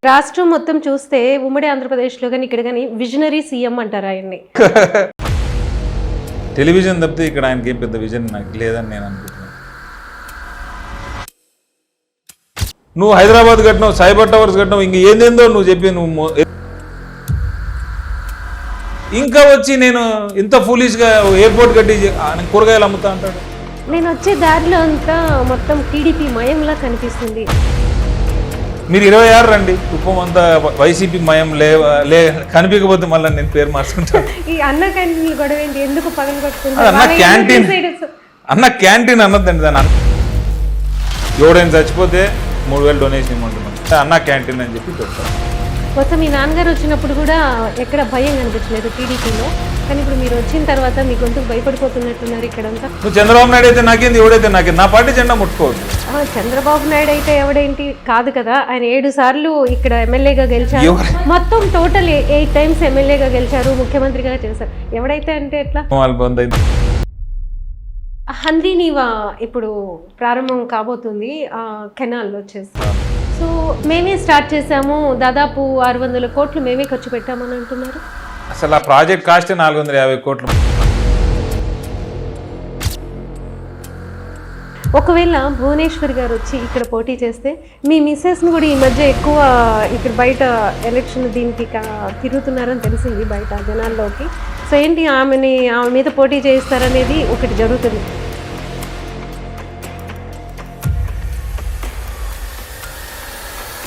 రాష్ట్రం మొత్తం చూస్తే ఉమ్మడి ఆంధ్రప్రదేశ్లో కానీ ఇక్కడ కానీ విజనరీ సీఎం అంటారు ఆయన్ని. టెలివిజన్ తప్పితే ఇక్కడ ఆయనకి ఏం పెద్ద విజన్ నాకు లేదని నేను అనుకుంటున్నాను. నువ్వు హైదరాబాద్ కట్టినావు, సైబర్ టవర్స్ కట్టినావు, ఇంక ఏందేందో నువ్వు చెప్పి నువ్వు ఇంకా వచ్చి నేను ఇంత ఫూలిష్గా ఎయిర్పోర్ట్ కట్టి కూరగాయలు అమ్ముతా అంటాడు. నేను వచ్చే దారిలో అంతా మొత్తం టీడీపీ మయంలా కనిపిస్తుంది. మీరు 26 రండి, కుప్పం అంతా వైసీపీ మయం కనిపించకపోతే మళ్ళీ నేను పేరు మార్చుకుంటాను. ఈ అన్న క్యాంటీన్లు గొడవ ఏంటి, ఎందుకు పగలు అన్న క్యాంటీన్ అన్నదండి. దాని ఎవడైనా చచ్చిపోతే 3000 డొనేషన్ ఇవ్వమంటున్నాను, అన్న క్యాంటీన్ అని చెప్పి చెప్తాను. మొత్తం మీ నాన్నగారు వచ్చినప్పుడు కూడా ఎక్కడ భయం కనిపించలేదు టీడీపీలో, కానీ ఇప్పుడు మీరు వచ్చిన తర్వాత మీ గొంతుకు భయపడిపోతున్నట్టున్నారు ఇక్కడంతా. నువ్వు చంద్రబాబు నాయుడు అయితే నాకేంది, ఎవడైతే నాకేంది, నా పార్టీ జెండా ముట్టుకోవద్దు. చంద్రబాబు నాయుడు అయితే ఎవడేంటి కాదు కదా, ఆయన 7 సార్లు ఇక్కడ ఎమ్మెల్యేగా గెలిచారు, మొత్తం టోటల్ 8 టైమ్స్ ఎమ్మెల్యేగా గెలిచారు, ముఖ్యమంత్రిగా చేశారు. ఎవడైతే అంటే ఎట్లా? హంద్రీనీవా ఇప్పుడు ప్రారంభం కాబోతుంది కెనాల్ వచ్చేసి. సో మేమే స్టార్ట్ చేసాము, దాదాపు 600 కోట్లు మేమే ఖర్చు పెట్టామని అంటున్నారు. అసలు ఆ ప్రాజెక్ట్ కాస్ట్ 450 కోట్లు. ఒకవేళ భువనేశ్వర్ గారు వచ్చి ఇక్కడ పోటీ చేస్తే మీ మిస్సెస్ని కూడా ఈ మధ్య ఎక్కువ ఇక్కడ బయట ఎలక్షన్ దీనికి తిరుగుతున్నారని తెలిసింది బయట జనాల్లోకి. సో ఏంటి ఆమె మీద పోటీ చేయిస్తారనేది ఒకటి జరుగుతుంది.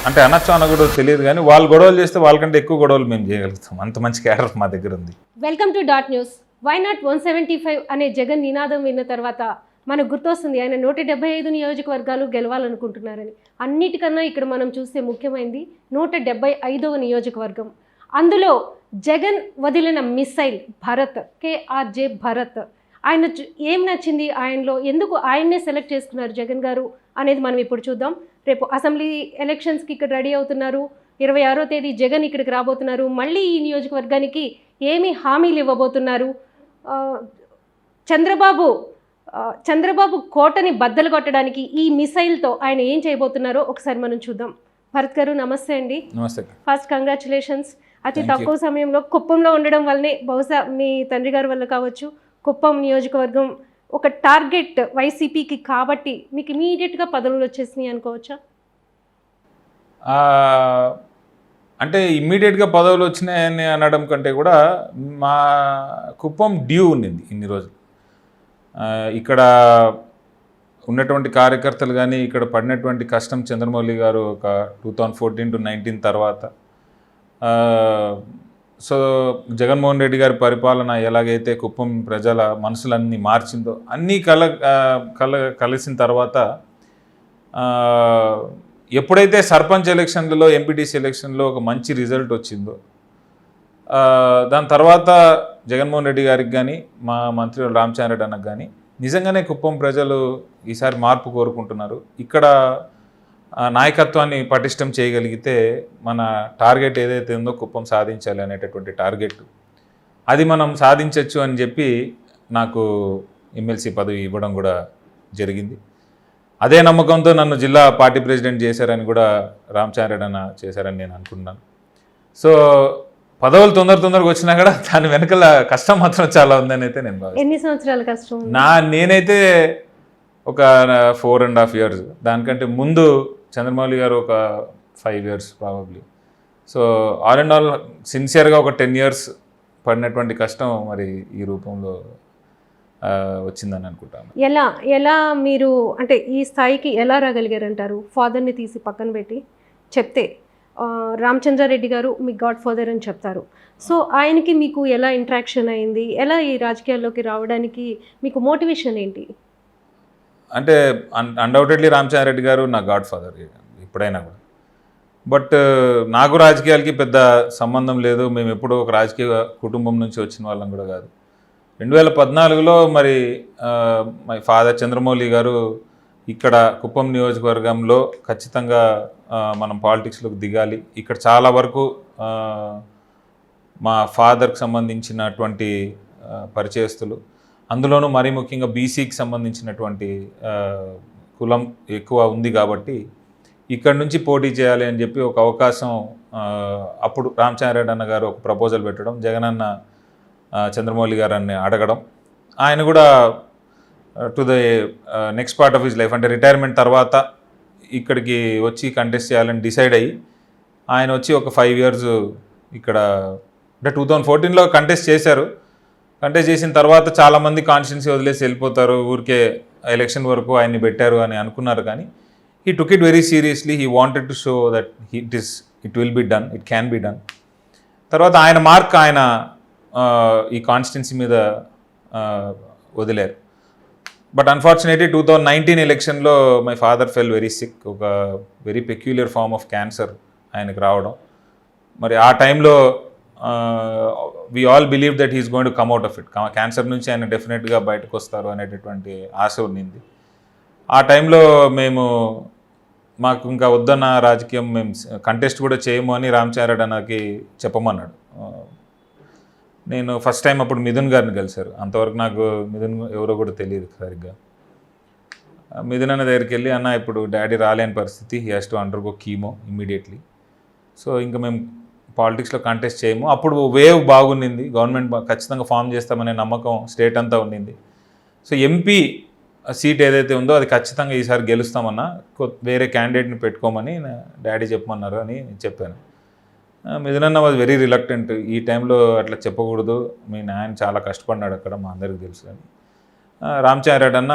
అంటే అనొచ్చు అనకూడదు తెలియదు, కానీ వాళ్ళు గొడవలు చేస్తే వాళ్ళకంటే ఎక్కువ గొడవలు మేము చేయగలుగుతాం, అంత మంచి క్యాడర్ మా దగ్గర ఉంది. Welcome to dot news. Why not 175 అనే జగన్ నినాదం విన్న తర్వాత మనకు గుర్తొస్తుంది ఆయన 175 నియోజకవర్గాలు గెలవాలనుకుంటున్నారని. అన్నిటికన్నా ఇక్కడ మనం చూస్తే ముఖ్యమైనది 175వ నియోజకవర్గం. అందులో జగన్ వదిలిన మిస్సైల్ భరత్, కేఆర్జే భరత్. ఆయన ఏం నచ్చింది ఆయనలో, ఎందుకు ఆయన్నే సెలెక్ట్ చేసుకున్నారు జగన్ గారు అనేది మనం ఇప్పుడు చూద్దాం. రేపు అసెంబ్లీ ఎలక్షన్స్కి ఇక్కడ రెడీ అవుతున్నారు. 26వ తేదీ జగన్ ఇక్కడికి రాబోతున్నారు. మళ్ళీ ఈ నియోజకవర్గానికి ఏమి హామీలు ఇవ్వబోతున్నారు, చంద్రబాబు కోటని బద్దలు కొట్టడానికి ఈ మిసైల్తో ఆయన ఏం చేయబోతున్నారో ఒకసారి మనం చూద్దాం. భరత్ గారు నమస్తే అండి. నమస్తే. First congratulations. అతి తక్కువ సమయంలో కుప్పంలో ఉండడం వల్లనే, బహుశా మీ తండ్రి గారి వల్ల కావచ్చు, కుప్పం నియోజకవర్గం ఒక టార్గెట్ వైసీపీకి కాబట్టి మీకు ఇమీడియట్గా పదవులు వచ్చేసినాయి అనుకోవచ్చా? అంటే ఇమ్మీడియట్గా పదవులు వచ్చినాయని అనడం కంటే కూడా మా కుప్పం డ్యూ ఉన్నింది ఇన్ని రోజులు. ఇక్కడ ఉన్నటువంటి కార్యకర్తలు కానీ ఇక్కడ పడినటువంటి కష్టం చంద్రమౌళి గారు ఒక 2014 to 19 తర్వాత, సో జగన్మోహన్ రెడ్డి గారి పరిపాలన ఎలాగైతే కుప్పం ప్రజల మనసులన్నీ మార్చిందో, అన్నీ కలిసిన తర్వాత ఎప్పుడైతే సర్పంచ్ ఎలక్షన్లలో, ఎంపీటీసీ ఎలక్షన్లో ఒక మంచి రిజల్ట్ వచ్చిందో, దాని తర్వాత జగన్మోహన్ రెడ్డి గారికి కానీ మా మంత్రి రామచంద్ర అన్నకు కానీ నిజంగానే కుప్పం ప్రజలు ఈసారి మార్పు కోరుకుంటున్నారు. ఇక్కడ నాయకత్వాన్ని పటిష్టం చేయగలిగితే మన టార్గెట్ ఏదైతే ఉందో కుప్పం సాధించాలి అనేటటువంటి టార్గెట్, అది మనం సాధించవచ్చు అని చెప్పి నాకు ఎమ్మెల్సీ పదవి ఇవ్వడం కూడా జరిగింది. అదే నమ్మకంతో నన్ను జిల్లా పార్టీ ప్రెసిడెంట్ చేశారని కూడా రామచంద్ర అన్న చేశారని నేను అనుకుంటున్నాను. సో పదవులు తొందరగా వచ్చినా కూడా దాని వెనకాల కష్టం మాత్రం చాలా ఉందని అయితే నేను భావిస్తాను. ఎన్ని సంవత్సరాల కష్టం? నేనైతే ఒక 4.5 years, దానికంటే ముందు చంద్రమౌళి గారు ఒక 5 years probably. So all and all సిన్సియర్గా ఒక 10 years పడినటువంటి కష్టం మరి ఈ రూపంలో వచ్చిందని అనుకుంటాను. ఎలా మీరు అంటే ఈ స్థాయికి ఎలా రాగలిగారంటారు? ఫాదర్ని తీసి పక్కన పెట్టి చెప్తే రామచంద్రారెడ్డి గారు మీ గాడ్ ఫాదర్ అని చెప్తారు. సో ఆయనకి మీకు ఎలా ఇంట్రాక్షన్ అయింది, ఎలా ఈ రాజకీయాల్లోకి రావడానికి మీకు మోటివేషన్ ఏంటి? అంటే అన్డౌటెడ్లీ రామచంద్రారెడ్డి గారు నా గాడ్ ఫాదర్ ఇప్పుడైనా కూడా. బట్ నాకు రాజకీయాలకి పెద్ద సంబంధం లేదు, మేము ఎప్పుడూ ఒక రాజకీయ కుటుంబం నుంచి వచ్చిన వాళ్ళం కూడా కాదు. 2014లో మరి మై ఫాదర్ చంద్రమౌళి గారు ఇక్కడ కుప్పం నియోజకవర్గంలో ఖచ్చితంగా మనం పాలిటిక్స్లోకి దిగాలి, ఇక్కడ చాలా వరకు మా ఫాదర్కి సంబంధించినటువంటి పరిచయస్తులు, అందులోనూ మరీ ముఖ్యంగా బీసీకి సంబంధించినటువంటి కులం ఎక్కువ ఉంది కాబట్టి ఇక్కడ నుంచి పోటీ చేయాలి అని చెప్పి ఒక అవకాశం అప్పుడు రామచంద్రారెడ్డి అన్న గారు ఒక ప్రపోజల్ పెట్టడం, జగనన్న చంద్రమౌళి గారిని అడగడం, ఆయన కూడా to the next part of his life అంటే రిటైర్మెంట్ తర్వాత ఇక్కడికి వచ్చి కంటెస్ట్ చేయాలని డిసైడ్ అయ్యి ఆయన వచ్చి ఒక 5 years ఇక్కడ అంటే 2014లో కంటెస్ట్ చేశారు. కంటెస్ట్ చేసిన తర్వాత చాలామంది కాన్స్టిట్యున్సీ వదిలేసి వెళ్ళిపోతారు, ఊరికే ఎలక్షన్ వరకు ఆయన్ని పెట్టారు అని అనుకున్నారు. కానీ he took it very seriously. He wanted to show that it will be done, it can be done. తర్వాత ఆయన మార్క్ ఆయన ఈ కాన్స్టిట్యున్సీ మీద వదిలేరు. బట్ అన్ఫార్చునేట్లీ 2019 ఎలక్షన్లో my father fell very sick. ఒక very peculiar form of cancer ఆయనకు రావడం. మరి ఆ టైంలో we all believe that he's going to come out of it. Cancer నుంచి ఆయన డెఫినెట్గా బయటకు వస్తారు అనేటటువంటి ఆశ ఉన్నింది. ఆ టైంలో మాకు ఇంకా వద్దన్న రాజకీయం, మేము కంటెస్ట్ కూడా చేయము అని రామచంద్రారెడ్డి అన్నకి చెప్పమన్నాడు. నేను ఫస్ట్ టైం అప్పుడు మిథున్ గారిని కలిశారు. అంతవరకు నాకు మిథున్ ఎవరో కూడా తెలియదు సరిగ్గా. మిథున్ అన్న దగ్గరికి వెళ్ళి, అన్న ఇప్పుడు డాడీ రాలేని పరిస్థితి, he has to undergo chemo immediately, so ఇంకా మేము పాలిటిక్స్లో కంటెస్ట్ చేయము. అప్పుడు వేవ్ బాగుండింది, గవర్నమెంట్ ఖచ్చితంగా ఫామ్ చేస్తామనే నమ్మకం స్టేట్ అంతా ఉండింది. సో ఎంపీ సీట్ ఏదైతే ఉందో అది ఖచ్చితంగా ఈసారి గెలుస్తామన్నా, వేరే క్యాండిడేట్ని పెట్టుకోమని డాడీ చెప్పమన్నారు అని చెప్పాను. మిథునన్న వాజ్ వెరీ రిలక్టెంట్. ఈ టైంలో అట్లా చెప్పకూడదు, మీ నాయన చాలా కష్టపడ్డాడు అక్కడ, మా అందరికి తెలుసు అని. రామచంద్రారెడ్డి అన్న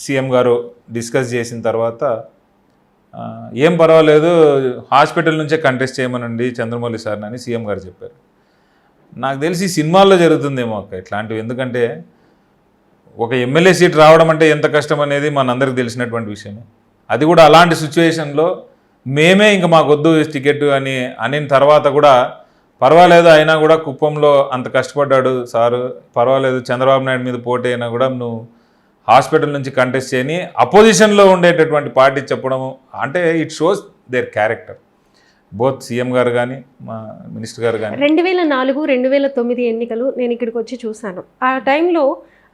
సీఎం గారు డిస్కస్ చేసిన తర్వాత, ఏం పర్వాలేదు హాస్పిటల్ నుంచే కంటెస్ట్ చేయమనండి చంద్రమౌళి సార్ని అని సీఎం గారు చెప్పారు. నాకు తెలిసి సినిమాల్లో జరుగుతుందేమో అక్క ఇట్లాంటివి, ఎందుకంటే ఒక ఎమ్మెల్యే సీట్ రావడం అంటే ఎంత కష్టం అనేది మనందరికి తెలిసినటువంటి విషయమే. అది కూడా అలాంటి సిచ్యువేషన్లో మేమే ఇంకా మాకు వద్దు టికెట్ అని అనిన తర్వాత కూడా పర్వాలేదు, అయినా కూడా కుప్పంలో అంత కష్టపడ్డాడు సారు, పర్వాలేదు చంద్రబాబు నాయుడు మీద పోటీ అయినా కూడా నువ్వు హాస్పిటల్ నుంచి కంటెస్ట్ చేయని అపోజిషన్లో ఉండేటటువంటి పార్టీ చెప్పడం అంటే it shows their character. Both CM గారు కానీ మా మినిస్టర్ గారు కానీ. 2004-2009 ఎన్నికలు నేను ఇక్కడికి వచ్చి చూశాను. ఆ టైంలో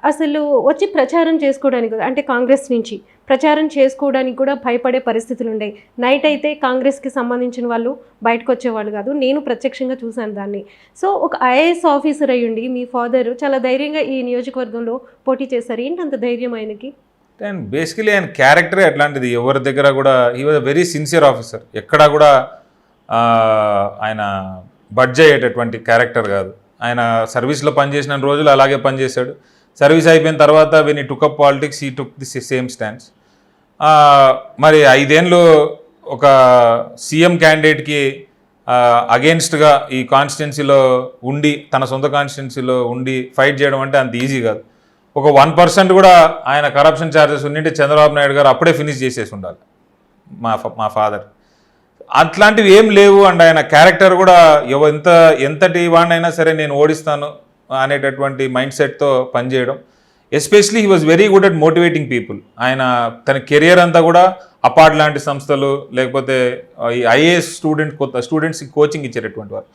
అసలు వచ్చి ప్రచారం చేసుకోవడానికి, అంటే కాంగ్రెస్ నుంచి ప్రచారం చేసుకోవడానికి కూడా భయపడే పరిస్థితులు ఉండేవి. నైట్ అయితే కాంగ్రెస్కి సంబంధించిన వాళ్ళు బయటకు వచ్చేవాళ్ళు కాదు. నేను ప్రత్యక్షంగా చూశాను దాన్ని. సో ఒక ఐఏఎస్ ఆఫీసర్ అయ్యుండి మీ ఫాదర్ చాలా ధైర్యంగా ఈ నియోజకవర్గంలో పోటీ చేశారు. ఏంటి అంత ధైర్యం ఆయనకి? అండ్ బేసికలీ ఆయన క్యారెక్టరే అట్లాంటిది. ఎవరి దగ్గర కూడా he was a very sincere officer. ఎక్కడా కూడా ఆయన బడ్జ్ అయ్యేటటువంటి క్యారెక్టర్ కాదు. ఆయన సర్వీస్లో పనిచేసిన రోజులు అలాగే పనిచేశాడు. సర్వీస్ అయిపోయిన తర్వాత వెన్ ఈ టుక్ అప్ పాలిటిక్స్ ఈ టుక్ ది సేమ్ స్టాండ్స్. మరి 5 ఏళ్ళు ఒక సీఎం క్యాండిడేట్కి అగేన్స్ట్గా ఈ కాన్స్టిట్యున్సీలో ఉండి, తన సొంత కాన్స్టిట్యున్సీలో ఉండి ఫైట్ చేయడం అంటే అంత ఈజీ కాదు. ఒక 1% కూడా ఆయన కరప్షన్ ఛార్జెస్ ఉండింటే చంద్రబాబు నాయుడు గారు అప్పుడే ఫినిష్ చేసేసి ఉండాలి మా ఫాదర్. అట్లాంటివి ఏం లేవు. అండ్ ఆయన క్యారెక్టర్ కూడా ఎంతటి వాడినైనా సరే నేను ఓడిస్తాను అనేటటువంటి మైండ్ సెట్తో పనిచేయడం. Especially he was very good at motivating people. ఆయన తన కెరియర్ అంతా కూడా అపార్ట్ లాంటి సంస్థలు, లేకపోతే ఈ ఐఏఎస్ స్టూడెంట్స్కి కోచింగ్ ఇచ్చేటటువంటి వారు.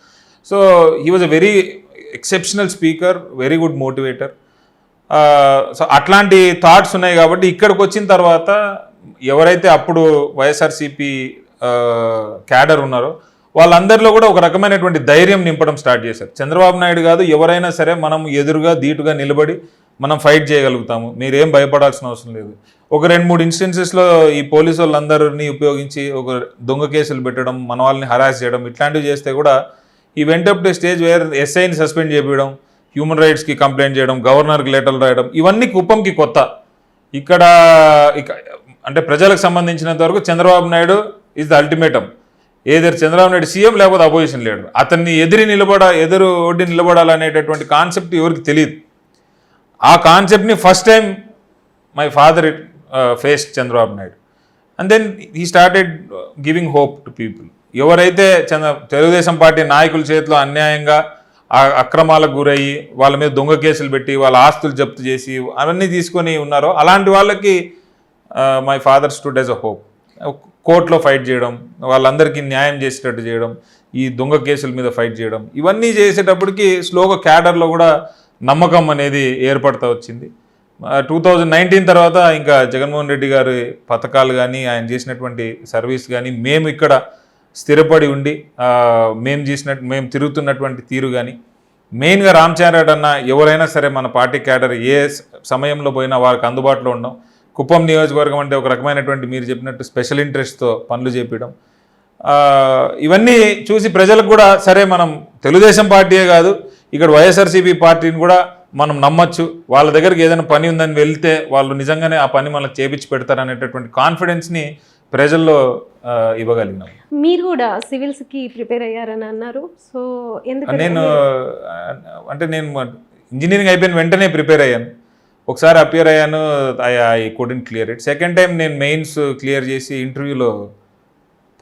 So he was a very exceptional speaker, very good motivator. So అట్లాంటి థాట్స్ ఉన్నాయి కాబట్టి ఇక్కడికి వచ్చిన తర్వాత ఎవరైతే అప్పుడు వైఎస్ఆర్సీపీ క్యాడర్ ఉన్నారో వాళ్ళందరిలో కూడా ఒక రకమైనటువంటి ధైర్యం నింపడం స్టార్ట్ చేశారు. చంద్రబాబు నాయుడు కాదు, ఎవరైనా సరే మనం ఎదురుగా ధీటుగా నిలబడి మనం ఫైట్ చేయగలుగుతాము, మీరేం భయపడాల్సిన అవసరం లేదు. ఒక 2-3 ఇన్స్టెన్సెస్లో ఈ పోలీసు వాళ్ళందరినీ ఉపయోగించి ఒక దొంగ కేసులు పెట్టడం, మన వాళ్ళని హరాస్ చేయడం, ఇట్లాంటివి చేస్తే కూడా ఈ వెంట అప్ టు స్టేజ్ వేర్ ఎస్ఐని సస్పెండ్ చేయడం, హ్యూమన్ రైట్స్కి కంప్లైంట్ చేయడం, గవర్నర్కి లెటర్లు రాయడం, ఇవన్నీ కుప్పంకి కొత్త. ఇక్కడ అంటే ప్రజలకు సంబంధించినంత వరకు Chandrababu Naidu is the ultimatum. ఏదైనా చంద్రబాబు నాయుడు సీఎం లేకపోతే అపోజిషన్ లీడర్, అతన్ని ఎదురు ఒడ్డి నిలబడాలనేటటువంటి కాన్సెప్ట్ ఎవరికి తెలియదు. ఆ కాన్సెప్ట్ని first time my father face Chandrababu Naidu. And then he started giving hope to people. ఎవరైతే తెలుగుదేశం పార్టీ నాయకుల చేతిలో అన్యాయంగా అక్రమాలకు గురయ్యి వాళ్ళ మీద దొంగ కేసులు పెట్టి వాళ్ళ ఆస్తులు జప్తు చేసి అవన్నీ తీసుకొని ఉన్నారో అలాంటి వాళ్ళకి my father stood as a hope. కోర్టులో ఫైట్ చేయడం, వాళ్ళందరికీ న్యాయం చేసేటట్టు చేయడం, ఈ దొంగ కేసుల మీద ఫైట్ చేయడం, ఇవన్నీ చేసేటప్పటికి స్లోగా క్యాడర్లో కూడా నమ్మకం అనేది ఏర్పడుతూ వచ్చింది. 2019 తర్వాత ఇంకా జగన్మోహన్ రెడ్డి గారి పథకాలు కానీ ఆయన చేసినటువంటి సర్వీస్ కానీ మేము ఇక్కడ స్థిరపడి ఉండి మేము తిరుగుతున్నటువంటి తీరు కానీ మెయిన్గా రామచంద్రరెడ్డి అన్న ఎవరైనా సరే మన పార్టీ క్యాడర్ ఏ సమయంలో పోయినా వారికి అందుబాటులో ఉండడం, కుప్పం నియోజకవర్గం అంటే ఒక రకమైనటువంటి మీరు చెప్పినట్టు స్పెషల్ ఇంట్రెస్ట్తో పనులు చేపించడం, ఇవన్నీ చూసి ప్రజలకు కూడా సరే మనం తెలుగుదేశం పార్టీయే కాదు ఇక్కడ వైఎస్ఆర్సీపీ పార్టీని కూడా మనం నమ్మచ్చు, వాళ్ళ దగ్గరికి ఏదైనా పని ఉందని వెళ్తే వాళ్ళు నిజంగానే ఆ పని మనకు చేపించి పెడతారనేటటువంటి కాన్ఫిడెన్స్ని ప్రజల్లో ఇవ్వగలిగినాం. మీరు కూడా సివిల్స్కి ప్రిపేర్ అయ్యారని అన్నారు. సో ఎందుకంటే నేను ఇంజనీరింగ్ అయిపోయిన వెంటనే ప్రిపేర్ అయ్యాను. ఒకసారి అపియర్ అయ్యాను, I couldn't clear it. Second time నేను మెయిన్స్ క్లియర్ చేసి ఇంటర్వ్యూలో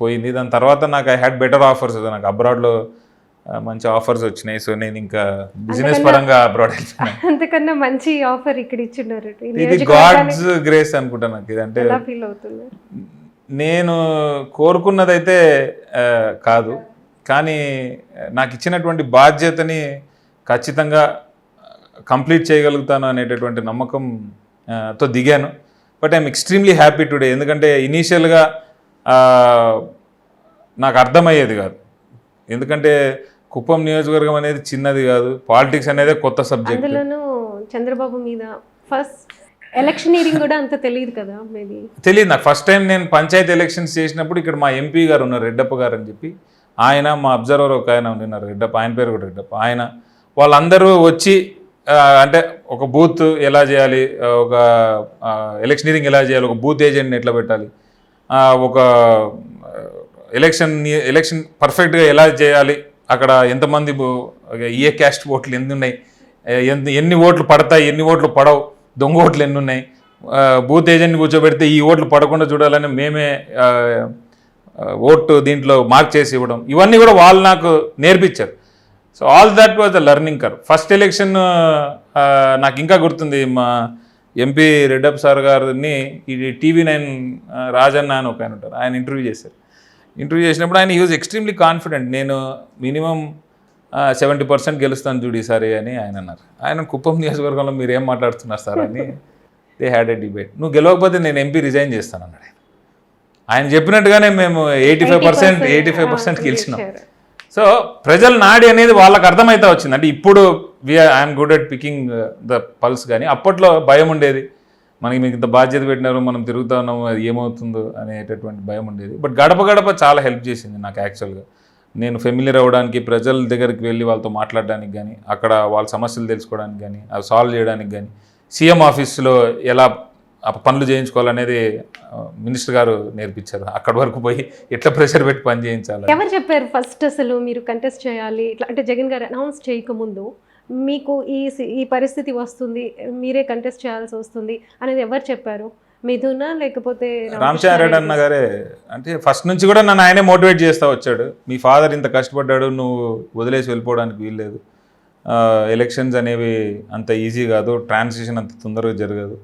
పోయింది. దాని తర్వాత నాకు ఐ హ్యాడ్ బెటర్ ఆఫర్స్, నాకు అబ్రాడ్లో మంచి ఆఫర్స్ వచ్చినాయి. సో నేను ఇంకా బిజినెస్ పరంగా అబ్రాడ్ వెళ్తున్నాను. అంతకన్నా మంచి ఆఫర్ ఇక్కడ ఇచ్చినారు. ఇది గాడ్స్ గ్రేస్ అనుకుంటా నాకు. ఇదంటే ఫీల్ అవుతుంది. నేను కోరుకున్నదైతే కాదు, కానీ నాకు ఇచ్చినటువంటి బాధ్యతని ఖచ్చితంగా కంప్లీట్ చేయగలుగుతాను అనేటటువంటి నమ్మకంతో దిగాను. But I'm extremely happy today. ఎందుకంటే ఇనీషియల్గా నాకు అర్థమయ్యేది కాదు. ఎందుకంటే కుప్పం నియోజకవర్గం అనేది చిన్నది కాదు, పాలిటిక్స్ అనేది కొత్త సబ్జెక్ట్. అందులోనూ చంద్రబాబు మీద ఫస్ట్ ఎలక్షనీరింగ్ కూడా అంత తెలియదు కదా. మేబీ తెలియదు నాకు. ఫస్ట్ టైం నేను పంచాయతీ ఎలక్షన్స్ చేసినప్పుడు ఇక్కడ మా ఎంపీ గారు ఉన్నారు, రెడ్డప్ప గారు అని చెప్పి, ఆయన మా అబ్జర్వర్ ఒక ఆయన ఉన్నారు రెడ్డప్ప, ఆయన పేరు కూడా రెడ్డప్ప. ఆయన వాళ్ళందరూ వచ్చి అంటే ఒక బూత్ ఎలా చేయాలి, ఒక ఎలక్షనీరింగ్ ఎలా చేయాలి, ఒక బూత్ ఏజెంట్ని ఎట్లా పెట్టాలి, ఒక ఎలక్షన్ పర్ఫెక్ట్గా ఎలా చేయాలి, అక్కడ ఎంతమంది ఏ క్యాస్ట్ ఓట్లు ఎన్ని ఉన్నాయి, ఎన్ని ఓట్లు పడతాయి, ఎన్ని ఓట్లు పడవు, దొంగ ఓట్లు ఎన్ని ఉన్నాయి, బూత్ ఏజెంట్ని కూర్చోబెడితే ఈ ఓట్లు పడకుండా చూడాలని మేమే ఓటు దీంట్లో మార్క్ చేసి ఇవ్వడం, ఇవన్నీ కూడా వాళ్ళు నాకు నేర్పించారు. So all that was the learning curve. First election నాకు ఇంకా గుర్తుంది, మా ఎంపీ రెడ్డప్ప సార్ గారిని ఇది TV9 రాజన్న అని ఒక ఆయన ఉంటారు, ఆయన ఇంటర్వ్యూ చేశారు. ఇంటర్వ్యూ చేసినప్పుడు ఆయన యూజ్ ఎక్స్ట్రీమ్లీ కాన్ఫిడెంట్, నేను మినిమం 70% గెలుస్తాను చూడు ఈసారి అని ఆయన అన్నారు. ఆయన కుప్పం నియోజకవర్గంలో మీరు ఏం మాట్లాడుతున్నారు సార్ అని దే హ్యాడ్ ఎ డిబేట్. నువ్వు గెలవకపోతే నేను ఎంపీ రిజైన్ చేస్తాను అన్నాడు. ఆయన చెప్పినట్టుగానే మేము 85% గెలిచినాం. సో ప్రజల నాడి అనేది వాళ్ళకి అర్థమైతే వచ్చింది. అంటే ఇప్పుడు I'm good at picking the pulse, కానీ అప్పట్లో భయం ఉండేది. మనకి మీకు ఇంత బాధ్యత పెట్టినారు, మనం తిరుగుతూ ఉన్నాము, అది ఏమవుతుందో అనేటటువంటి భయం ఉండేది. బట్ గడప గడప చాలా హెల్ప్ చేసింది నాకు. యాక్చువల్గా నేను ఫెమిలియర్ అవ్వడానికి, ప్రజల దగ్గరికి వెళ్ళి వాళ్ళతో మాట్లాడడానికి కానీ, అక్కడ వాళ్ళ సమస్యలు తెలుసుకోవడానికి కానీ, అవి సాల్వ్ చేయడానికి కానీ, సీఎం ఆఫీస్లో ఎలా పనులు చేయించుకోవాలనేది మినిస్టర్ గారు నేర్పించారు. అక్కడి వరకు పోయి ఎట్లా ప్రెషర్ పెట్టి పని చేయించాలి. ఎవరు చెప్పారు ఫస్ట్ అసలు మీరు కంటెస్ట్ చేయాలి ఇట్లా? అంటే జగన్ గారు అనౌన్స్ చేయకముందు మీకు ఈ పరిస్థితి వస్తుంది, మీరే కంటెస్ట్ చేయాల్సి వస్తుంది అనేది ఎవరు చెప్పారు? మిథునా లేకపోతే రామచంద్రరెడ్డి అన్న గారే? అంటే ఫస్ట్ నుంచి కూడా నన్ను ఆయనే మోటివేట్ చేస్తూ వచ్చాడు. మీ ఫాదర్ ఇంత కష్టపడ్డాడు, నువ్వు వదిలేసి వెళ్ళిపోవడానికి వీల్లేదు, ఎలక్షన్స్ అనేవి అంత ఈజీ కాదు, ట్రాన్సిషన్ అంత తొందరగా జరగదు,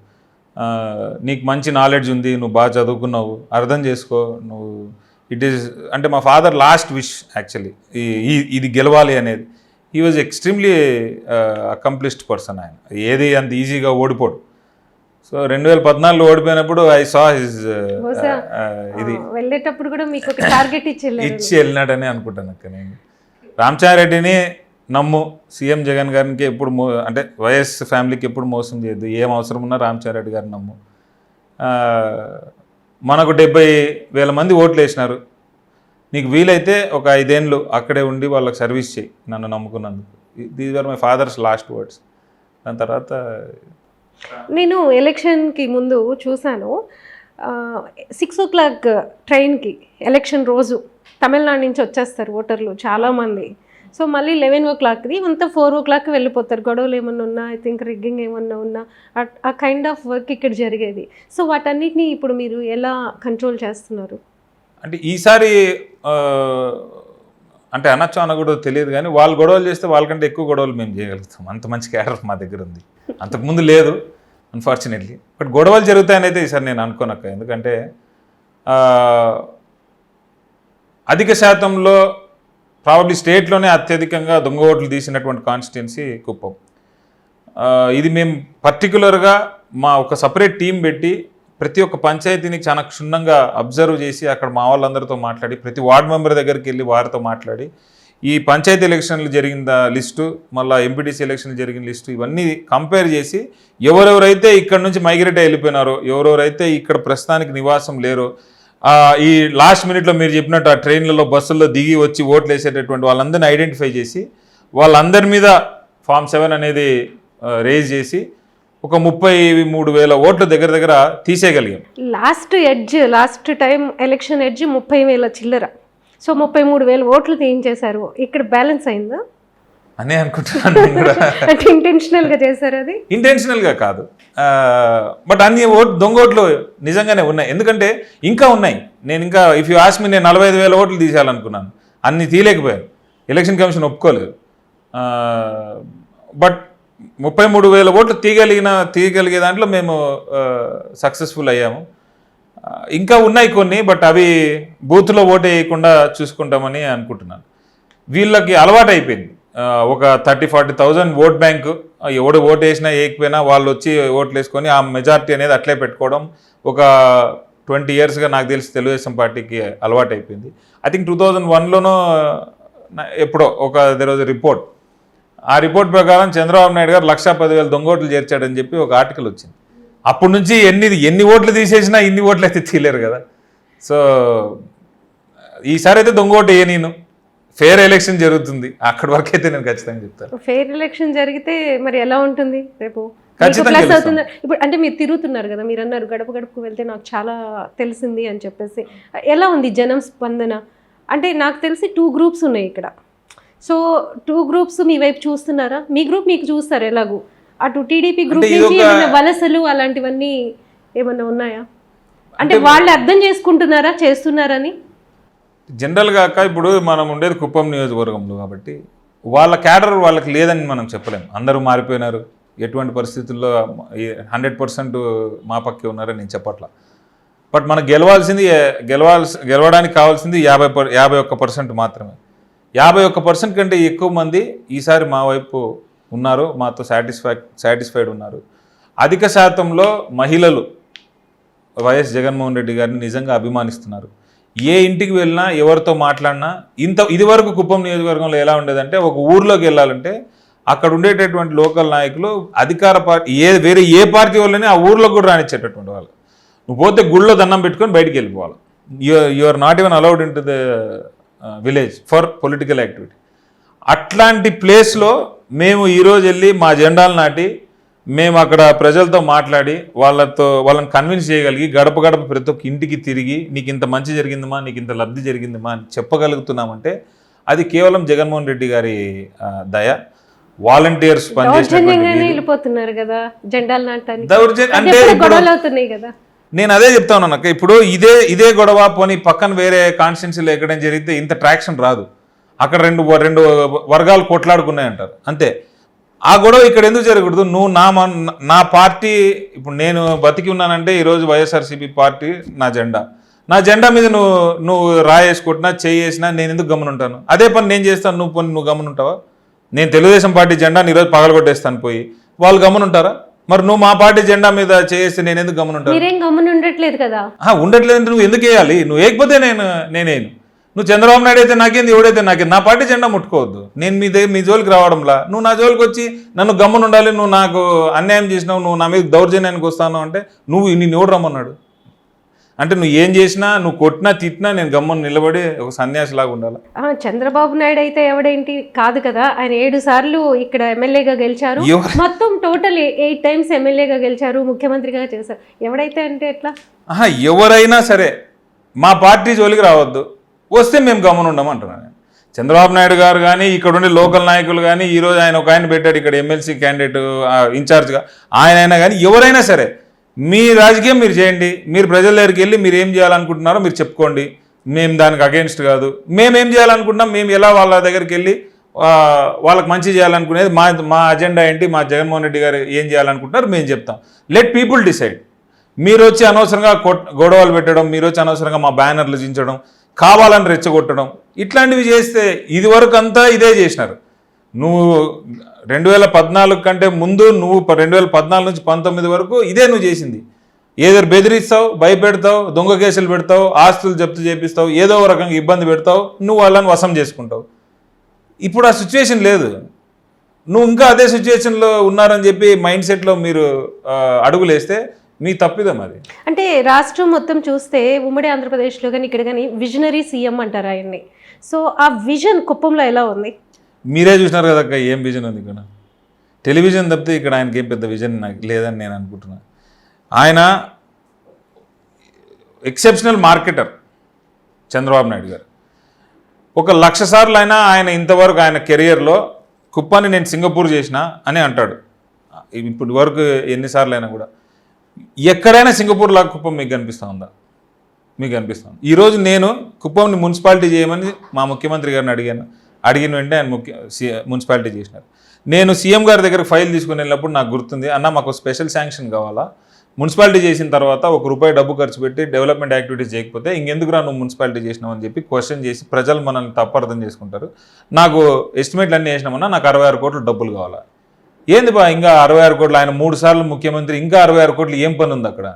నీకు మంచి నాలెడ్జ్ ఉంది, నువ్వు బాగా చదువుకున్నావు, అర్థం చేసుకో నువ్వు. ఇట్ ఈస్ అంటే మా ఫాదర్ లాస్ట్ విష్ యాక్చువల్లీ ఇది గెలవాలి అనేది. He was extremely accomplished person. ఆయన ఏది అంత ఈజీగా ఓడిపోడు. సో 2014 ఓడిపోయినప్పుడు ఐ సా హిజ్ ఇది వెళ్ళేటప్పుడు కూడా మీకు ఒక టార్గెట్ ఇచ్చి వెళ్ళినాడని అనుకుంటాను. అక్క నేను రామచంద్రరెడ్డిని నమ్ము, సీఎం జగన్ గారికి ఎప్పుడు అంటే వైఎస్ ఫ్యామిలీకి ఎప్పుడు మోసం చేయొద్దు, ఏం అవసరం ఉన్నా రామచంద్రరెడ్డి గారిని నమ్ము. మనకు 70,000 మంది ఓట్లు వేసినారు, నీకు వీలైతే ఒక 5 ఏళ్ళు అక్కడే ఉండి వాళ్ళకి సర్వీస్ చేయి నన్ను నమ్ముకున్నందుకు. These are my father's last words. దాని తర్వాత నేను ఎలక్షన్కి ముందు చూశాను, 6 o'clock ట్రైన్కి ఎలక్షన్ రోజు తమిళనాడు నుంచి వచ్చేస్తారు ఓటర్లు చాలామంది. సో మళ్ళీ 11 o'clockది అంతా 4 o'clock వెళ్ళిపోతారు. గొడవలు ఏమన్నా ఉన్నా, ఐ థింక్ రిగ్గింగ్ ఏమన్నా ఉన్నా, ఆ కైండ్ ఆఫ్ వర్క్ ఇక్కడ జరిగేది. సో వాటన్నిటిని ఇప్పుడు మీరు ఎలా కంట్రోల్ చేస్తున్నారు? అంటే ఈసారి అంటే అనొచ్చు అనకూడదు తెలియదు, కానీ వాళ్ళు గొడవలు చేస్తే వాళ్ళకంటే ఎక్కువ గొడవలు మేము చేయగలుగుతాం. అంత మంచి క్యాడర్ మా దగ్గర ఉంది. అంతకుముందు లేదు అన్ఫార్చునేట్లీ. బట్ గొడవలు జరుగుతాయని అయితే ఈసారి నేను అనుకోనక్క. ఎందుకంటే అధిక శాతంలో ప్రాబబ్లీ స్టేట్లోనే అత్యధికంగా దొంగ ఓట్లు తీసినటువంటి కాన్స్టిట్యున్సీ కుప్పం. ఇది మేము పర్టికులర్గా ఒక సపరేట్ టీం పెట్టి ప్రతి ఒక్క పంచాయతీని చాలా క్షుణ్ణంగా అబ్జర్వ్ చేసి అక్కడ మా వాళ్ళందరితో మాట్లాడి ప్రతి వార్డ్ మెంబర్ దగ్గరికి వెళ్ళి వారితో మాట్లాడి ఈ పంచాయతీ ఎలక్షన్లు జరిగిన లిస్టు మళ్ళీ ఎంపీటీసీ ఎలక్షన్లు జరిగిన లిస్టు ఇవన్నీ కంపేర్ చేసి ఎవరెవరైతే ఇక్కడ నుంచి మైగ్రేట్ వెళ్ళిపోయినారో ఎవరెవరైతే ఇక్కడ ప్రస్తుతానికి నివాసం లేరో ఈ లాస్ట్ మినిట్లో మీరు చెప్పినట్టు ఆ ట్రైన్లలో బస్సుల్లో దిగి వచ్చి ఓట్లు వేసేటటువంటి వాళ్ళందరినీ ఐడెంటిఫై చేసి వాళ్ళందరి మీద ఫామ్ 7 అనేది రేజ్ చేసి ఒక 33,000 ఓట్లు దగ్గర తీసేయగలిగాం. లాస్ట్ టైం ఎలక్షన్ ఎడ్జ్ 30,000 చిల్లర. సో 33,000 ఓట్లు తీయించేశారు. ఇక్కడ బ్యాలెన్స్ అయిందా అనే అనుకుంటున్నాను. అంటే ఇంటెన్షనల్గా చేశారు? అది ఇంటెన్షనల్గా కాదు, బట్ అన్ని దొంగ ఓట్లు నిజంగానే ఉన్నాయి. ఎందుకంటే ఇంకా ఉన్నాయి. నేను ఇంకా ఇఫ్ యూ ఆస్క్ మీ నేను 45,000 ఓట్లు తీసేయాలనుకున్నాను, అన్ని తీయలేకపోయాను. ఎలక్షన్ కమిషన్ ఒప్పుకోలేదు. బట్ 33,000 ఓట్లు తీయగలిగే దాంట్లో మేము సక్సెస్ఫుల్ అయ్యాము. ఇంకా ఉన్నాయి కొన్ని, బట్ అవి బూత్లో ఓటు వేయకుండా చూసుకుంటామని అనుకుంటున్నాను. వీళ్ళకి అలవాటు అయిపోయింది. ఒక 30,000-40,000 ఓట్ బ్యాంకు, ఎవడు ఓటు వేసినా వేయకపోయినా వాళ్ళు వచ్చి ఓట్లు వేసుకొని ఆ మెజారిటీ అనేది అట్లే పెట్టుకోవడం ఒక 20 yearsగా నాకు తెలిసి తెలుగుదేశం పార్టీకి అలవాటు అయిపోయింది. ఐ థింక్ 2001లోనో ఎప్పుడో దెర్ వాజ్ రిపోర్ట్. ఆ రిపోర్ట్ ప్రకారం చంద్రబాబు నాయుడు గారు 110,000 దొంగ ఓట్లు చేర్చాడని చెప్పి ఒక ఆర్టికల్ వచ్చింది. అప్పటి నుంచి ఎన్ని ఓట్లు తీసేసినా ఇన్ని ఓట్లు అయితే తీయలేరు కదా. సో ఈసారి అయితే దొంగ ఓటు నేను ఫెయిర్ ఎలక్షన్ జరుగుతుంది, అక్కడి వరకు అయితే నేను ఖచ్చితంగా చెప్తాను. ఫెయిర్ ఎలక్షన్ జరిగితే మరి ఎలా ఉంటుంది రేపు? ఖచ్చితంగా ప్లస్ అవుతుంది. ఇప్పుడు అంటే మీరు తిరుగుతున్నారు కదా, మీరు అన్నారు గడప గడపకు వెళ్తే నాకు చాలా తెలిసింది అని చెప్పేసి. ఎలా ఉంది జనం స్పందన? అంటే నాకు తెలిసి 2 groups ఉన్నాయి ఇక్కడ. సో 2 groups మీ వైపు చూస్తున్నారా? మీ గ్రూప్ మీకు చూస్తారు ఎలాగూ. అటు టీడీపీ గ్రూప్ నుంచి ఏమైనా వలసలు అలాంటివన్నీ ఏమన్నా ఉన్నాయా? అంటే వాళ్ళు అర్థం చేసుకుంటున్నారా చేస్తున్నారని? జనరల్గా ఇప్పుడు మనం ఉండేది కుప్పం నియోజకవర్గంలో కాబట్టి వాళ్ళ క్యాడర్ వాళ్ళకి లేదని మనం చెప్పలేము. అందరూ మారిపోయినారు. ఎటువంటి పరిస్థితుల్లో 100% మా పక్కే ఉన్నారని నేను చెప్పట్లా. బట్ మనకు గెలవడానికి కావాల్సింది 51% మాత్రమే. 51% కంటే ఎక్కువ మంది ఈసారి మా వైపు ఉన్నారు, మాతో సాటిస్ఫైడ్ ఉన్నారు. అధిక శాతంలో మహిళలు వైఎస్ జగన్మోహన్ రెడ్డి గారిని నిజంగా అభిమానిస్తున్నారు. ఏ ఇంటికి వెళ్ళినా ఎవరితో మాట్లాడినా ఇదివరకు కుప్పం నియోజకవర్గంలో ఎలా ఉండేదంటే ఒక ఊర్లోకి వెళ్ళాలంటే అక్కడ ఉండేటటువంటి లోకల్ నాయకులు అధికార పార్టీ వేరే ఏ పార్టీ వాళ్ళని ఆ ఊర్లోకి కూడా రానిచ్చేటటువంటి వాళ్ళు. నువ్వు పోతే గుళ్ళో దండం పెట్టుకొని బయటికి వెళ్ళిపోవాలి. You are not even allowed in to the village for political activity. అట్లాంటి ప్లేస్లో మేము ఈరోజు వెళ్ళి మా జెండాలు నాటి మేము అక్కడ ప్రజలతో మాట్లాడి వాళ్ళని కన్విన్స్ చేయగలిగి గడప ప్రతి ఒక్క ఇంటికి తిరిగి నీకు ఇంత మంచి జరిగిందమ్మా, నీకు ఇంత లబ్ధి జరిగిందమ్మా అని చెప్పగలుగుతున్నామంటే అది కేవలం జగన్మోహన్ రెడ్డి గారి దయ. వాలంటీర్స్ పనిచేస్తున్నారు కదా జెండాలు నాటడానికి. అంటే నేను అదే చెప్తా ఉన్నాను అక్క. ఇప్పుడు ఇదే గొడవ పోనీ పక్కన వేరే కాన్స్టిట్యున్సీలో ఎక్కడైనా జరిగితే ఇంత ట్రాక్షన్ రాదు. అక్కడ రెండు వర్గాలు కొట్లాడుకున్నాయంటారు అంతే. ఆ గొడవ ఇక్కడ ఎందుకు జరగకూడదు? నువ్వు నా పార్టీ, ఇప్పుడు నేను బతికి ఉన్నానంటే ఈరోజు వైఎస్ఆర్సీపీ పార్టీ నా జెండా మీద నువ్వు రాయేసుకుంటున్నా చేయేసినా నేను ఎందుకు గమనుంటాను? అదే పని నేను చేస్తాను, నువ్వు గమనుంటావా? నేను తెలుగుదేశం పార్టీ జెండాని ఈరోజు పగలగొట్టేస్తాను పోయి, వాళ్ళు గమనుంటారా? మరి నువ్వు మా పార్టీ జెండా మీద చేస్తే నేను ఎందుకు గమనుంటాను? ఉండట్లేదు కదా. ఉండట్లేదు అంటే నువ్వు ఎందుకు వేయాలి? నువ్వు వేయకపోతే నేనేను. నువ్వు చంద్రబాబు నాయుడు అయితే నాకేంది, ఎవడైతే నాకేంది, నా పార్టీ జెండా ముట్టుకోవద్దు. నేను మీ జోలికి రావడంలా నువ్వు నా జోలికి వచ్చి నన్ను గమ్మున ఉండాలి, నువ్వు నాకు అన్యాయం చేసినావు, నువ్వు నా మీద దౌర్జన్యానికి వస్తాను అంటే నిన్ను ఎవడు రమ్మన్నాడు? అంటే నువ్వు ఏం చేసినా, నువ్వు కొట్టినా తిట్టినా నేను గమ్మున నిలబడి ఒక సన్యాసిలాగా ఉండాలి. చంద్రబాబు నాయుడు అయితే ఎవడేంటి కాదు కదా, ఆయన 7 సార్లు ఇక్కడ ఎమ్మెల్యేగా గెలిచారు. మొత్తం టోటల్ 8 times ఎమ్మెల్యేగా గెలిచారు, ముఖ్యమంత్రిగా చేశారు. ఎవడైతే అంటే ఎట్లా? ఎవరైనా సరే మా పార్టీ జోలికి రావద్దు, వస్తే మేము గమనం ఉండము అంటున్నాను. చంద్రబాబు నాయుడు గారు కానీ ఇక్కడ ఉండే లోకల్ నాయకులు కానీ ఈరోజు ఆయన పెట్టాడు ఇక్కడ ఎమ్మెల్సీ క్యాండిడేట్ ఇన్ఛార్జ్గా, ఆయన కానీ ఎవరైనా సరే మీ రాజకీయం మీరు చేయండి. మీరు ప్రజల దగ్గరికి వెళ్ళి మీరు ఏం చేయాలనుకుంటున్నారో మీరు చెప్పుకోండి. మేము దానికి అగెన్స్ట్ కాదు. మేమేం చేయాలనుకుంటున్నాం, మేము ఎలా వాళ్ళ దగ్గరికి వెళ్ళి వాళ్ళకి మంచి చేయాలనుకునేది మా అజెండా ఏంటి, మా జగన్మోహన్ రెడ్డి గారు ఏం చేయాలనుకుంటున్నారు మేము చెప్తాం. Let people decide. మీరు వచ్చి అనవసరంగా గొడవలు పెట్టడం, మీరు వచ్చి అనవసరంగా మా బ్యానర్లు చించడం, కావాలని రెచ్చగొట్టడం, ఇట్లాంటివి చేస్తే ఇదివరకు అంతా ఇదే చేసినారు. నువ్వు 2014 కంటే ముందు నువ్వు 2014 నుంచి 19 వరకు ఇదే నువ్వు చేసింది. ఏదో బెదిరిస్తావు, భయపెడతావు, దొంగ కేసులు పెడతావు, ఆస్తులు జప్తు చేపిస్తావు, ఏదో ఒక రకంగా ఇబ్బంది పెడతావు, నువ్వు వాళ్ళని వశం చేసుకుంటావు. ఇప్పుడు ఆ సిచ్యువేషన్ లేదు. నువ్వు ఇంకా అదే సిచ్యువేషన్లో ఉన్నారని చెప్పి మైండ్ సెట్లో మీరు అడుగులేస్తే మీ తప్పిదం అది. అంటే రాష్ట్రం మొత్తం చూస్తే ఉమ్మడి ఆంధ్రప్రదేశ్లో కానీ ఇక్కడ కానీ విజనరీ సీఎం అంటారు ఆయన్ని. సో ఆ విజన్ కుప్పంలో ఎలా ఉంది? మీరే చూసినారు కదా అక్క, ఏం విజన్ ఉంది ఇక్కడ? టెలివిజన్ తప్పితే ఇక్కడ ఆయనకి ఏం పెద్ద విజన్ నాకు లేదని నేను అనుకుంటున్నాను. ఆయన ఎక్సెప్షనల్ మార్కెటర్ చంద్రబాబు నాయుడు గారు. 1,00,000 సార్లు అయినా ఆయన ఇంతవరకు ఆయన కెరియర్లో కుప్పాన్ని నేను సింగపూర్ చేసిన అని అంటాడు. ఇప్పటి వరకు ఎన్నిసార్లు అయినా కూడా ఎక్కడైనా సింగపూర్ లాగా కుప్పం మీకు కనిపిస్తూ ఉందా? మీకు అనిపిస్తుంది. ఈరోజు నేను కుప్పంని మున్సిపాలిటీ చేయమని మా ముఖ్యమంత్రి గారిని అడిగిన వెంటనే ఆయన మున్సిపాలిటీ చేసినారు. నేను సీఎం గారి దగ్గర ఫైల్ తీసుకుని వెళ్ళినప్పుడు నాకు గుర్తుంది, అన్న మాకు స్పెషల్ శాంక్షన్ కావాలా, మున్సిపాలిటీ చేసిన తర్వాత ₹1 డబ్బు ఖర్చు పెట్టి డెవలప్మెంట్ యాక్టివిటీస్ చేయకపోతే ఇంకెందుకురా నువ్వు మున్సిపాలిటీ చేసినావు అని చెప్పి క్వశ్చన్ చేసి ప్రజలు మనల్ని తప్పర్థం చేసుకుంటారు. నాకు ఎస్టిమేట్లు అన్నీ వేసినామన్నా నాకు 66 కోట్ల డబ్బులు కావాలా. ఏంది బా ఇంకా 66 కోట్లు, ఆయన 3 సార్లు ముఖ్యమంత్రి, ఇంకా 66 కోట్లు ఏం పని ఉంది అక్కడ?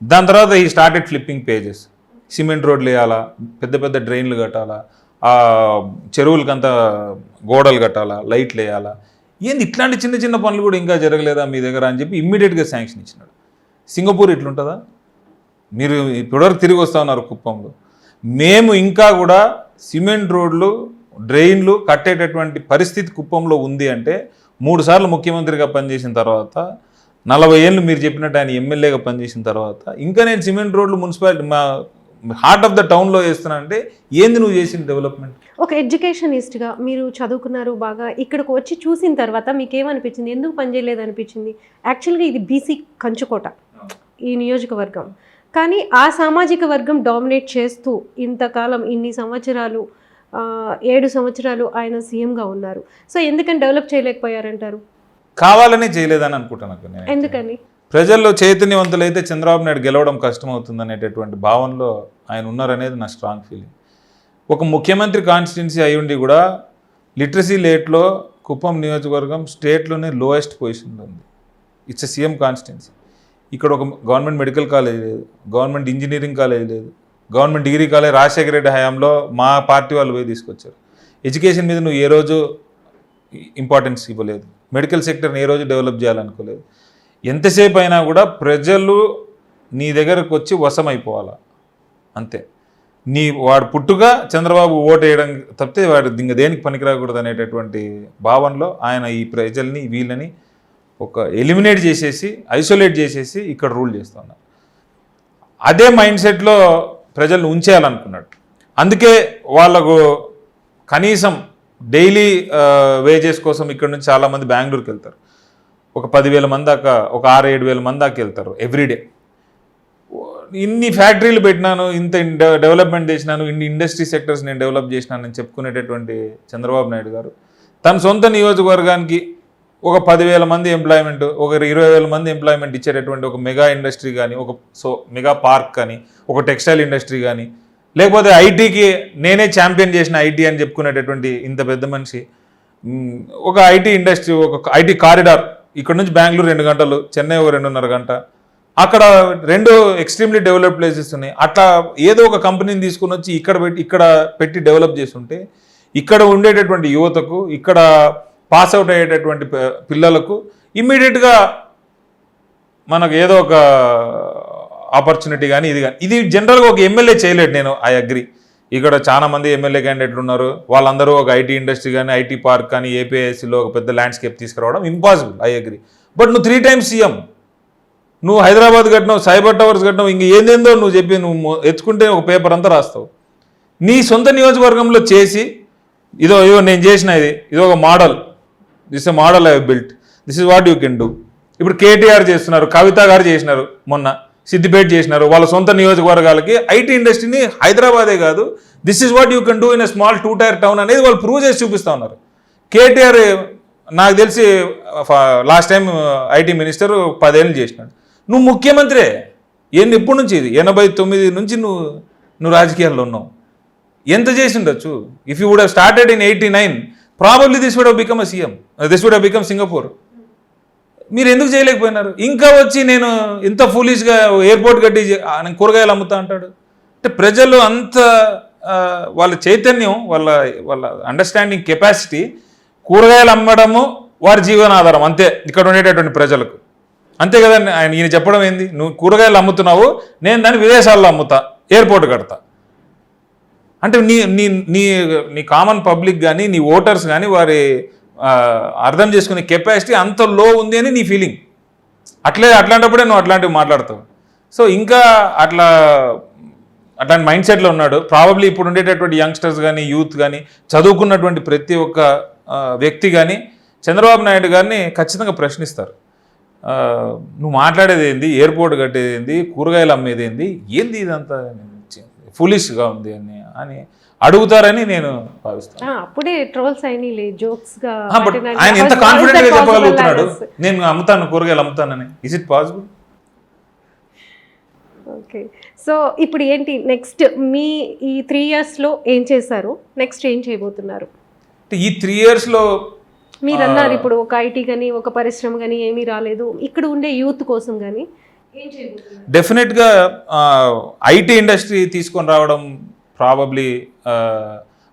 దాని తర్వాత ఈ స్టార్టెడ్ ఫ్లిప్పింగ్ పేజెస్. సిమెంట్ రోడ్లు వేయాలా, పెద్ద పెద్ద డ్రైన్లు కట్టాలా, చెరువులకంతా గోడలు కట్టాలా, లైట్లు వేయాలా, ఏంది ఇట్లాంటి చిన్న చిన్న పనులు కూడా ఇంకా జరగలేదా మీ దగ్గర అని చెప్పి ఇమ్మీడియట్గా శాంక్షన్ ఇచ్చినాడు. సింగపూర్ ఇట్లుంటుందా? మీరు ఇప్పటివరకు తిరిగి వస్తూ ఉన్నారు కుప్పంలో. మేము ఇంకా కూడా సిమెంట్ రోడ్లు, డ్రైన్లు కట్టేటటువంటి పరిస్థితి కుప్పంలో ఉంది అంటే 3 సార్లు ముఖ్యమంత్రిగా పనిచేసిన తర్వాత, 40 ఏళ్ళు మీరు చెప్పినట్టు ఆయన ఎమ్మెల్యేగా పనిచేసిన తర్వాత ఇంకా నేను సిమెంట్ రోడ్లు మున్సిపాలిటీ మా హార్ట్ ఆఫ్ ద టౌన్లో వేస్తున్నానంటే ఏంది నువ్వు చేసిన డెవలప్మెంట్? ఒక ఎడ్యుకేషనిస్ట్గా మీరు చదువుకున్నారు బాగా, ఇక్కడికి వచ్చి చూసిన తర్వాత మీకు ఏమనిపించింది? ఎందుకు పనిచేయలేదు అనిపించింది? యాక్చువల్గా ఇది బీసీ కంచుకోట ఈ నియోజకవర్గం, కానీ ఆ సామాజిక వర్గం డామినేట్ చేస్తూ ఇంతకాలం ఇన్ని సంవత్సరాలు 7 సంవత్సరాలు ఆయన సీఎంగా ఉన్నారు. సో ఎందుకని డెవలప్ చేయలేకపోయారంటారు? కావాలని చేయలేదని అనుకుంటున్నాను. ఎందుకని? ప్రజల్లో చైతన్యవంతులైతే చంద్రబాబు నాయుడు గెలవడం కష్టమవుతుంది అనేటటువంటి భావనలో ఆయన ఉన్నారనేది నా స్ట్రాంగ్ ఫీలింగ్. ఒక ముఖ్యమంత్రి కాన్స్టిట్యున్సీ అయి ఉండి కూడా లిటరసీ రేట్లో కుప్పం నియోజకవర్గం స్టేట్లోనే లోయెస్ట్ పొజిషన్లో ఉంది. It's CM constituency. ఇక్కడ ఒక గవర్నమెంట్ మెడికల్ కాలేజ్ లేదు, గవర్నమెంట్ ఇంజనీరింగ్ కాలేజ్ లేదు, government degree college Rajasekhara Reddy హయాంలో మా పార్టీ వాళ్ళు పోయి తీసుకొచ్చారు. ఎడ్యుకేషన్ మీద నువ్వు ఏ రోజు ఇంపార్టెన్స్ ఇవ్వలేదు, మెడికల్ సెక్టర్ని ఏ రోజు డెవలప్ చేయాలనుకోలేదు. ఎంతసేపు అయినా కూడా ప్రజలు నీ దగ్గరకు వచ్చి వశమైపోవాలా అంతే. వాడు పుట్టుగా చంద్రబాబు ఓటు వేయడం తప్పితే వాడు ఇంకా దేనికి పనికిరాకూడదు అనేటటువంటి భావనలో ఆయన ఈ ప్రజల్ని వీళ్ళని ఒక ఎలిమినేట్ చేసేసి, ఐసోలేట్ చేసేసి ఇక్కడ రూల్ చేస్తున్నారు. అదే మైండ్ సెట్లో ప్రజలను ఉంచేయాలనుకున్నాడు. అందుకే వాళ్ళకు కనీసం డైలీ వేజెస్ కోసం ఇక్కడ నుంచి చాలామంది బెంగళూరుకి వెళ్తారు. ఒక 10,000 మంది దాకా, ఒక 6,000-7,000 మంది దాకా వెళ్తారు ఎవ్రీడే. ఇన్ని ఫ్యాక్టరీలు పెట్టినాను, ఇంత డెవలప్మెంట్ చేసినాను, ఇన్ని ఇండస్ట్రీ సెక్టర్స్ నేను డెవలప్ చేసినానని చెప్పుకునేటటువంటి చంద్రబాబు నాయుడు గారు తన సొంత నియోజకవర్గానికి ఒక 10,000 మంది ఎంప్లాయ్మెంట్, ఒక 20,000 మంది ఎంప్లాయ్మెంట్ ఇచ్చేటటువంటి ఒక మెగా ఇండస్ట్రీ కానీ, ఒక మెగా పార్క్ కానీ, ఒక టెక్స్టైల్ ఇండస్ట్రీ కానీ, లేకపోతే ఐటీకి నేనే ఛాంపియన్ చేసిన ఐటీ అని చెప్పుకునేటటువంటి ఇంత పెద్ద మనిషి ఒక ఐటీ ఇండస్ట్రీ, ఒక ఐటీ కారిడార్ ఇక్కడ నుంచి బెంగళూరు 2 గంటలు, చెన్నై ఒక 2.5 గంట, అక్కడ 2 ఎక్స్ట్రీమ్లీ డెవలప్డ్ ప్లేసెస్ ఉన్నాయి. అట్లా ఏదో ఒక కంపెనీని తీసుకుని వచ్చి ఇక్కడ పెట్టి డెవలప్ చేస్తుంటే ఇక్కడ ఉండేటటువంటి యువతకు, ఇక్కడ పాస్ అవుట్ అయ్యేటటువంటి పిల్లలకు ఇమ్మీడియట్గా మనకు ఏదో ఒక ఆపర్చునిటీ కానీ ఇది జనరల్గా ఒక ఎమ్మెల్యే చేయలేడు. నేను ఐ అగ్రి. ఇక్కడ చాలా మంది ఎమ్మెల్యే క్యాండిడేట్లు ఉన్నారు, వాళ్ళందరూ ఒక ఐటీ ఇండస్ట్రీ కానీ, ఐటీ పార్క్ కానీ, ఏపీఐసిలో ఒక పెద్ద ల్యాండ్స్కేప్ తీసుకురావడం ఇంపాసిబుల్, ఐ అగ్రి. బట్ నువ్వు 3 times సీఎం, నువ్వు హైదరాబాద్ కట్టినావు, సైబర్ టవర్స్ కట్టినావు, ఇంక ఏందేందో నువ్వు చెప్పి నువ్వు ఎత్తుకుంటే ఒక పేపర్ అంతా రాస్తావు. నీ సొంత నియోజకవర్గంలో చేసి ఇదో నేను చేసిన ఇది ఒక model, this a model I built, this is what you can do. ఇప్పుడు కేటీఆర్ చేస్తున్నారు, కవిత గారు చేసినారు, మొన్న సిద్దిపేట చేసినారు. వాళ్ళ సొంత నియోజకవర్గాలకి ఐటీ ఇండస్ట్రీని హైదరాబాదే కాదు, this is what you can do in a small 2-tier town అనేది వాళ్ళు ప్రూవ్ చేసి చూపిస్తూ ఉన్నారు. కేటీఆర్ నాకు తెలిసి లాస్ట్ టైం ఐటీ మినిస్టర్ 10 ఏళ్ళు చేసినాడు. నువ్వు ముఖ్యమంత్రే ఎప్పటి నుంచి? ఇది 89 నుంచి నువ్వు రాజకీయాల్లో ఉన్నావు. ఎంత చేసి ఉండొచ్చు? If you would have started in 89, probably this would have become a CM, this would have become Singapore. మీరు ఎందుకు చేయలేకపోయినారు? ఇంకా వచ్చి నేను ఇంత ఫూలిష్గా ఎయిర్పోర్ట్ కట్టి నేను కూరగాయలు అమ్ముతా అంటాడు. అంటే ప్రజలు అంత వాళ్ళ చైతన్యం, వాళ్ళ వాళ్ళ అండర్స్టాండింగ్ కెపాసిటీ, కూరగాయలు అమ్మడము వారి జీవనాధారం అంతే ఇక్కడ ఉండేటటువంటి ప్రజలకు. అంతే కదండి. ఈయన చెప్పడం ఏంది, నువ్వు కూరగాయలు అమ్ముతున్నావు, నేను దాన్ని విదేశాల్లో అమ్ముతా, ఎయిర్పోర్ట్ కడతా. అంటే నీ నీ నీ నీ కామన్ పబ్లిక్ కానీ నీ ఓటర్స్ కానీ వారి అర్థం చేసుకునే కెపాసిటీ అంత లో ఉంది అని నీ ఫీలింగ్. అట్లాంటప్పుడే నువ్వు అట్లాంటివి మాట్లాడతావు. సో ఇంకా అట్లాంటి మైండ్ సెట్లో ఉన్నాడు. ప్రాబబ్లీ ఇప్పుడు ఉండేటటువంటి యంగ్స్టర్స్ కానీ యూత్ కానీ చదువుకున్నటువంటి ప్రతి ఒక్క వ్యక్తి కానీ చంద్రబాబు నాయుడు గారిని ఖచ్చితంగా ప్రశ్నిస్తారు. నువ్వు మాట్లాడేది ఏంది, ఎయిర్పోర్ట్ కట్టేది ఏంది, కూరగాయలు అమ్మేది ఏంది, ఏంది ఇదంతా ఫులిష్గా ఉంది అని అడుగుతారని నేను భావిస్తాను. అప్పుడే ట్రోల్స్ అయినాయి జోక్స్ గా. ఆయన ఎంత కాన్ఫిడెంట్ గా చెప్పగలుగుతున్నాడు, నేను అమ్ముతాను, కూరగాయలు అమ్ముతానని. Is it possible? Okay, so ఇప్పుడు ఏంటి నెక్స్ట్ మీ ఈ 3 yearsలో ఏం చేశారు, నెక్స్ట్ ఏం చేయబోతున్నారు? ఈ 3 yearsలో మీరు అన్నారు ఇప్పుడు ఒక ఐటీ కానీ ఒక పరిశ్రమ కానీ ఏమీ రాలేదు, ఇక్కడ ఉండే యూత్ కోసం కానీ ఏం చేయబోతున్నారు? డెఫినెట్గా ఐటీ ఇండస్ట్రీ తీసుకొని రావడం ప్రాబబ్లీ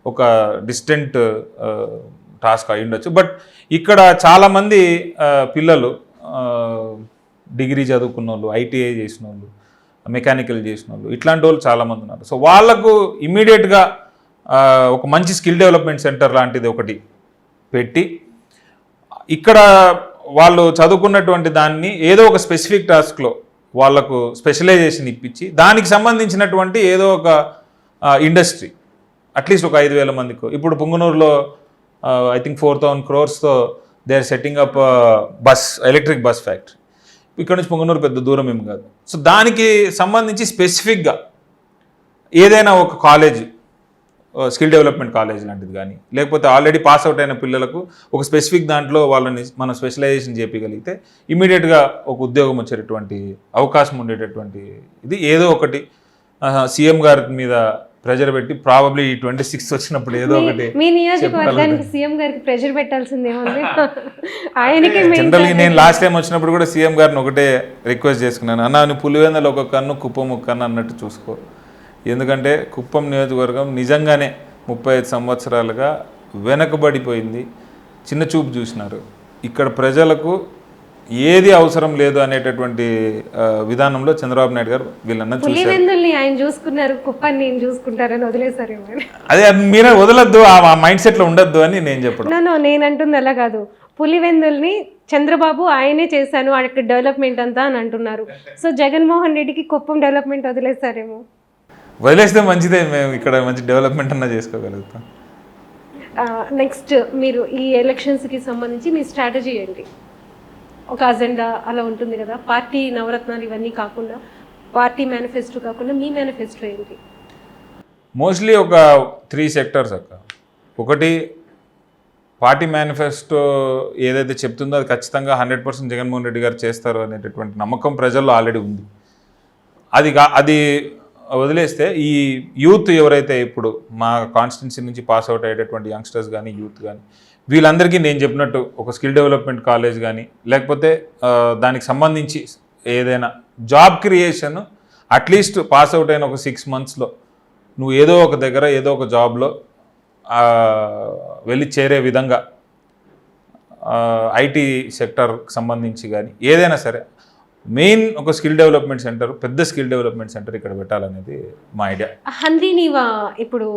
ఒక డిస్టెంట్ టాస్క్ అయి ఉండొచ్చు. బట్ ఇక్కడ చాలామంది పిల్లలు డిగ్రీ చదువుకున్న వాళ్ళు, ఐటీఐ చేసిన వాళ్ళు, మెకానికల్ చేసిన వాళ్ళు, ఇట్లాంటి వాళ్ళు చాలామంది ఉన్నారు. సో వాళ్ళకు ఇమ్మీడియట్గా ఒక మంచి స్కిల్ డెవలప్మెంట్ సెంటర్ లాంటిది ఒకటి పెట్టి ఇక్కడ వాళ్ళు చదువుకున్నటువంటి దాన్ని ఏదో ఒక స్పెసిఫిక్ టాస్క్లో వాళ్ళకు స్పెషలైజేషన్ ఇప్పించి దానికి సంబంధించినటువంటి ఏదో ఒక ఇండస్ట్రీ అట్లీస్ట్ ఒక 5,000 మందికి. ఇప్పుడు పుంగనూరులో ఐ థింక్ 4,000 crores-తో they are setting up electric bus factory. ఇక్కడ నుంచి పుంగనూరు పెద్ద దూరం ఏం కాదు. సో దానికి సంబంధించి స్పెసిఫిక్గా ఏదైనా ఒక కాలేజ్, స్కిల్ డెవలప్మెంట్ కాలేజ్ లాంటిది కానీ, లేకపోతే ఆల్రెడీ పాస్ అవుట్ అయిన పిల్లలకు ఒక స్పెసిఫిక్ దాంట్లో వాళ్ళని మనం స్పెషలైజేషన్ చేయగలిగితే ఇమీడియట్గా ఒక ఉద్యోగం వచ్చేటటువంటి అవకాశం ఉండేటటువంటి ఇది ఏదో ఒకటి సీఎం గారి మీద ప్రెజర్ పెట్టి ప్రాబబ్లీ 26 వచ్చినప్పుడు ఏదో ఒకటి. మీ నియోజకవర్గానికి సీఎం గారికి ప్రెజర్ పెట్టాల్సిందేముంది? ఆయనకి జనరల్గా నేను లాస్ట్ టైం వచ్చినప్పుడు కూడా సీఎం గారిని ఒకటే రిక్వెస్ట్ చేసుకున్నాను, అన్న నువ్వు పులివెందులు ఒక కన్ను కుప్పం ఒక కన్ను అన్నట్టు చూసుకో. ఎందుకంటే కుప్పం నియోజకవర్గం నిజంగానే 35 సంవత్సరాలుగా వెనకబడిపోయింది, చిన్న చూపు చూసినారు. ఇక్కడ ప్రజలకు ఏది అవసరం లేదు అనేటటువంటి విధానంలో చంద్రబాబు నాయుడు గారు వీళ్ళన్న పులివెందుల్ని ఆయన చూసుకున్నారు, కుప్పాన్ని నేను చూసుకుంటారని వదిలేసారు. అదే మీరే వదలొద్దు, ఆ మైండ్ సెట్లో ఉండొద్దు అని నేను చెప్పడం. నేను అంటుంది అలా కాదు, పులివెందుల్ని చంద్రబాబు ఆయనే చేశాను అక్కడ డెవలప్మెంట్ అంతా అని అంటున్నారు. సో జగన్మోహన్ రెడ్డికి కుప్పం డెవలప్మెంట్ వదిలేసారేమో. వదిలేస్తే మంచిదే, మేము ఇక్కడ మంచి డెవలప్మెంట్ అన్నా చేసుకోగలుగుతాం. నెక్స్ట్ మీరు ఈ ఎలక్షన్స్కి సంబంధించి మీ స్ట్రాటజీ ఏంటి? ఒక అజెండా అలా ఉంటుంది కదా, పార్టీ నవరత్నాలు ఇవన్నీ కాకుండా, పార్టీ మేనిఫెస్టో కాకుండా మీ మేనిఫెస్టో ఏంటి? మోస్ట్లీ ఒక 3 sectors అక్క. ఒకటి పార్టీ మేనిఫెస్టో ఏదైతే చెప్తుందో అది ఖచ్చితంగా 100% జగన్మోహన్ రెడ్డి గారు చేస్తారు అనేటటువంటి నమ్మకం ప్రజల్లో ఆల్రెడీ ఉంది. అది వదిలేస్తే ఈ యూత్ ఎవరైతే ఇప్పుడు మా కాన్స్టిట్యున్సీ నుంచి పాస్ అవుట్ అయ్యేటటువంటి యంగ్స్టర్స్ కానీ యూత్ కానీ వీళ్ళందరికీ నేను చెప్పినట్టు ఒక స్కిల్ డెవలప్మెంట్ కాలేజ్ కానీ, లేకపోతే దానికి సంబంధించి ఏదైనా job creation at least pass out అయిన ఒక 6 monthsలో నువ్వు ఏదో ఒక దగ్గర ఏదో ఒక జాబ్లో వెళ్ళి చేరే విధంగా ఐటీ సెక్టర్కి సంబంధించి కానీ ఏదైనా సరే మెయిన్ ఒక స్కిల్ డెవలప్మెంట్ సెంటర్, పెద్ద స్కిల్ డెవలప్మెంట్ సెంటర్ ఇక్కడ పెట్టాలనేది మా ఐడియా. హంద్రీనీవా ఇప్పుడు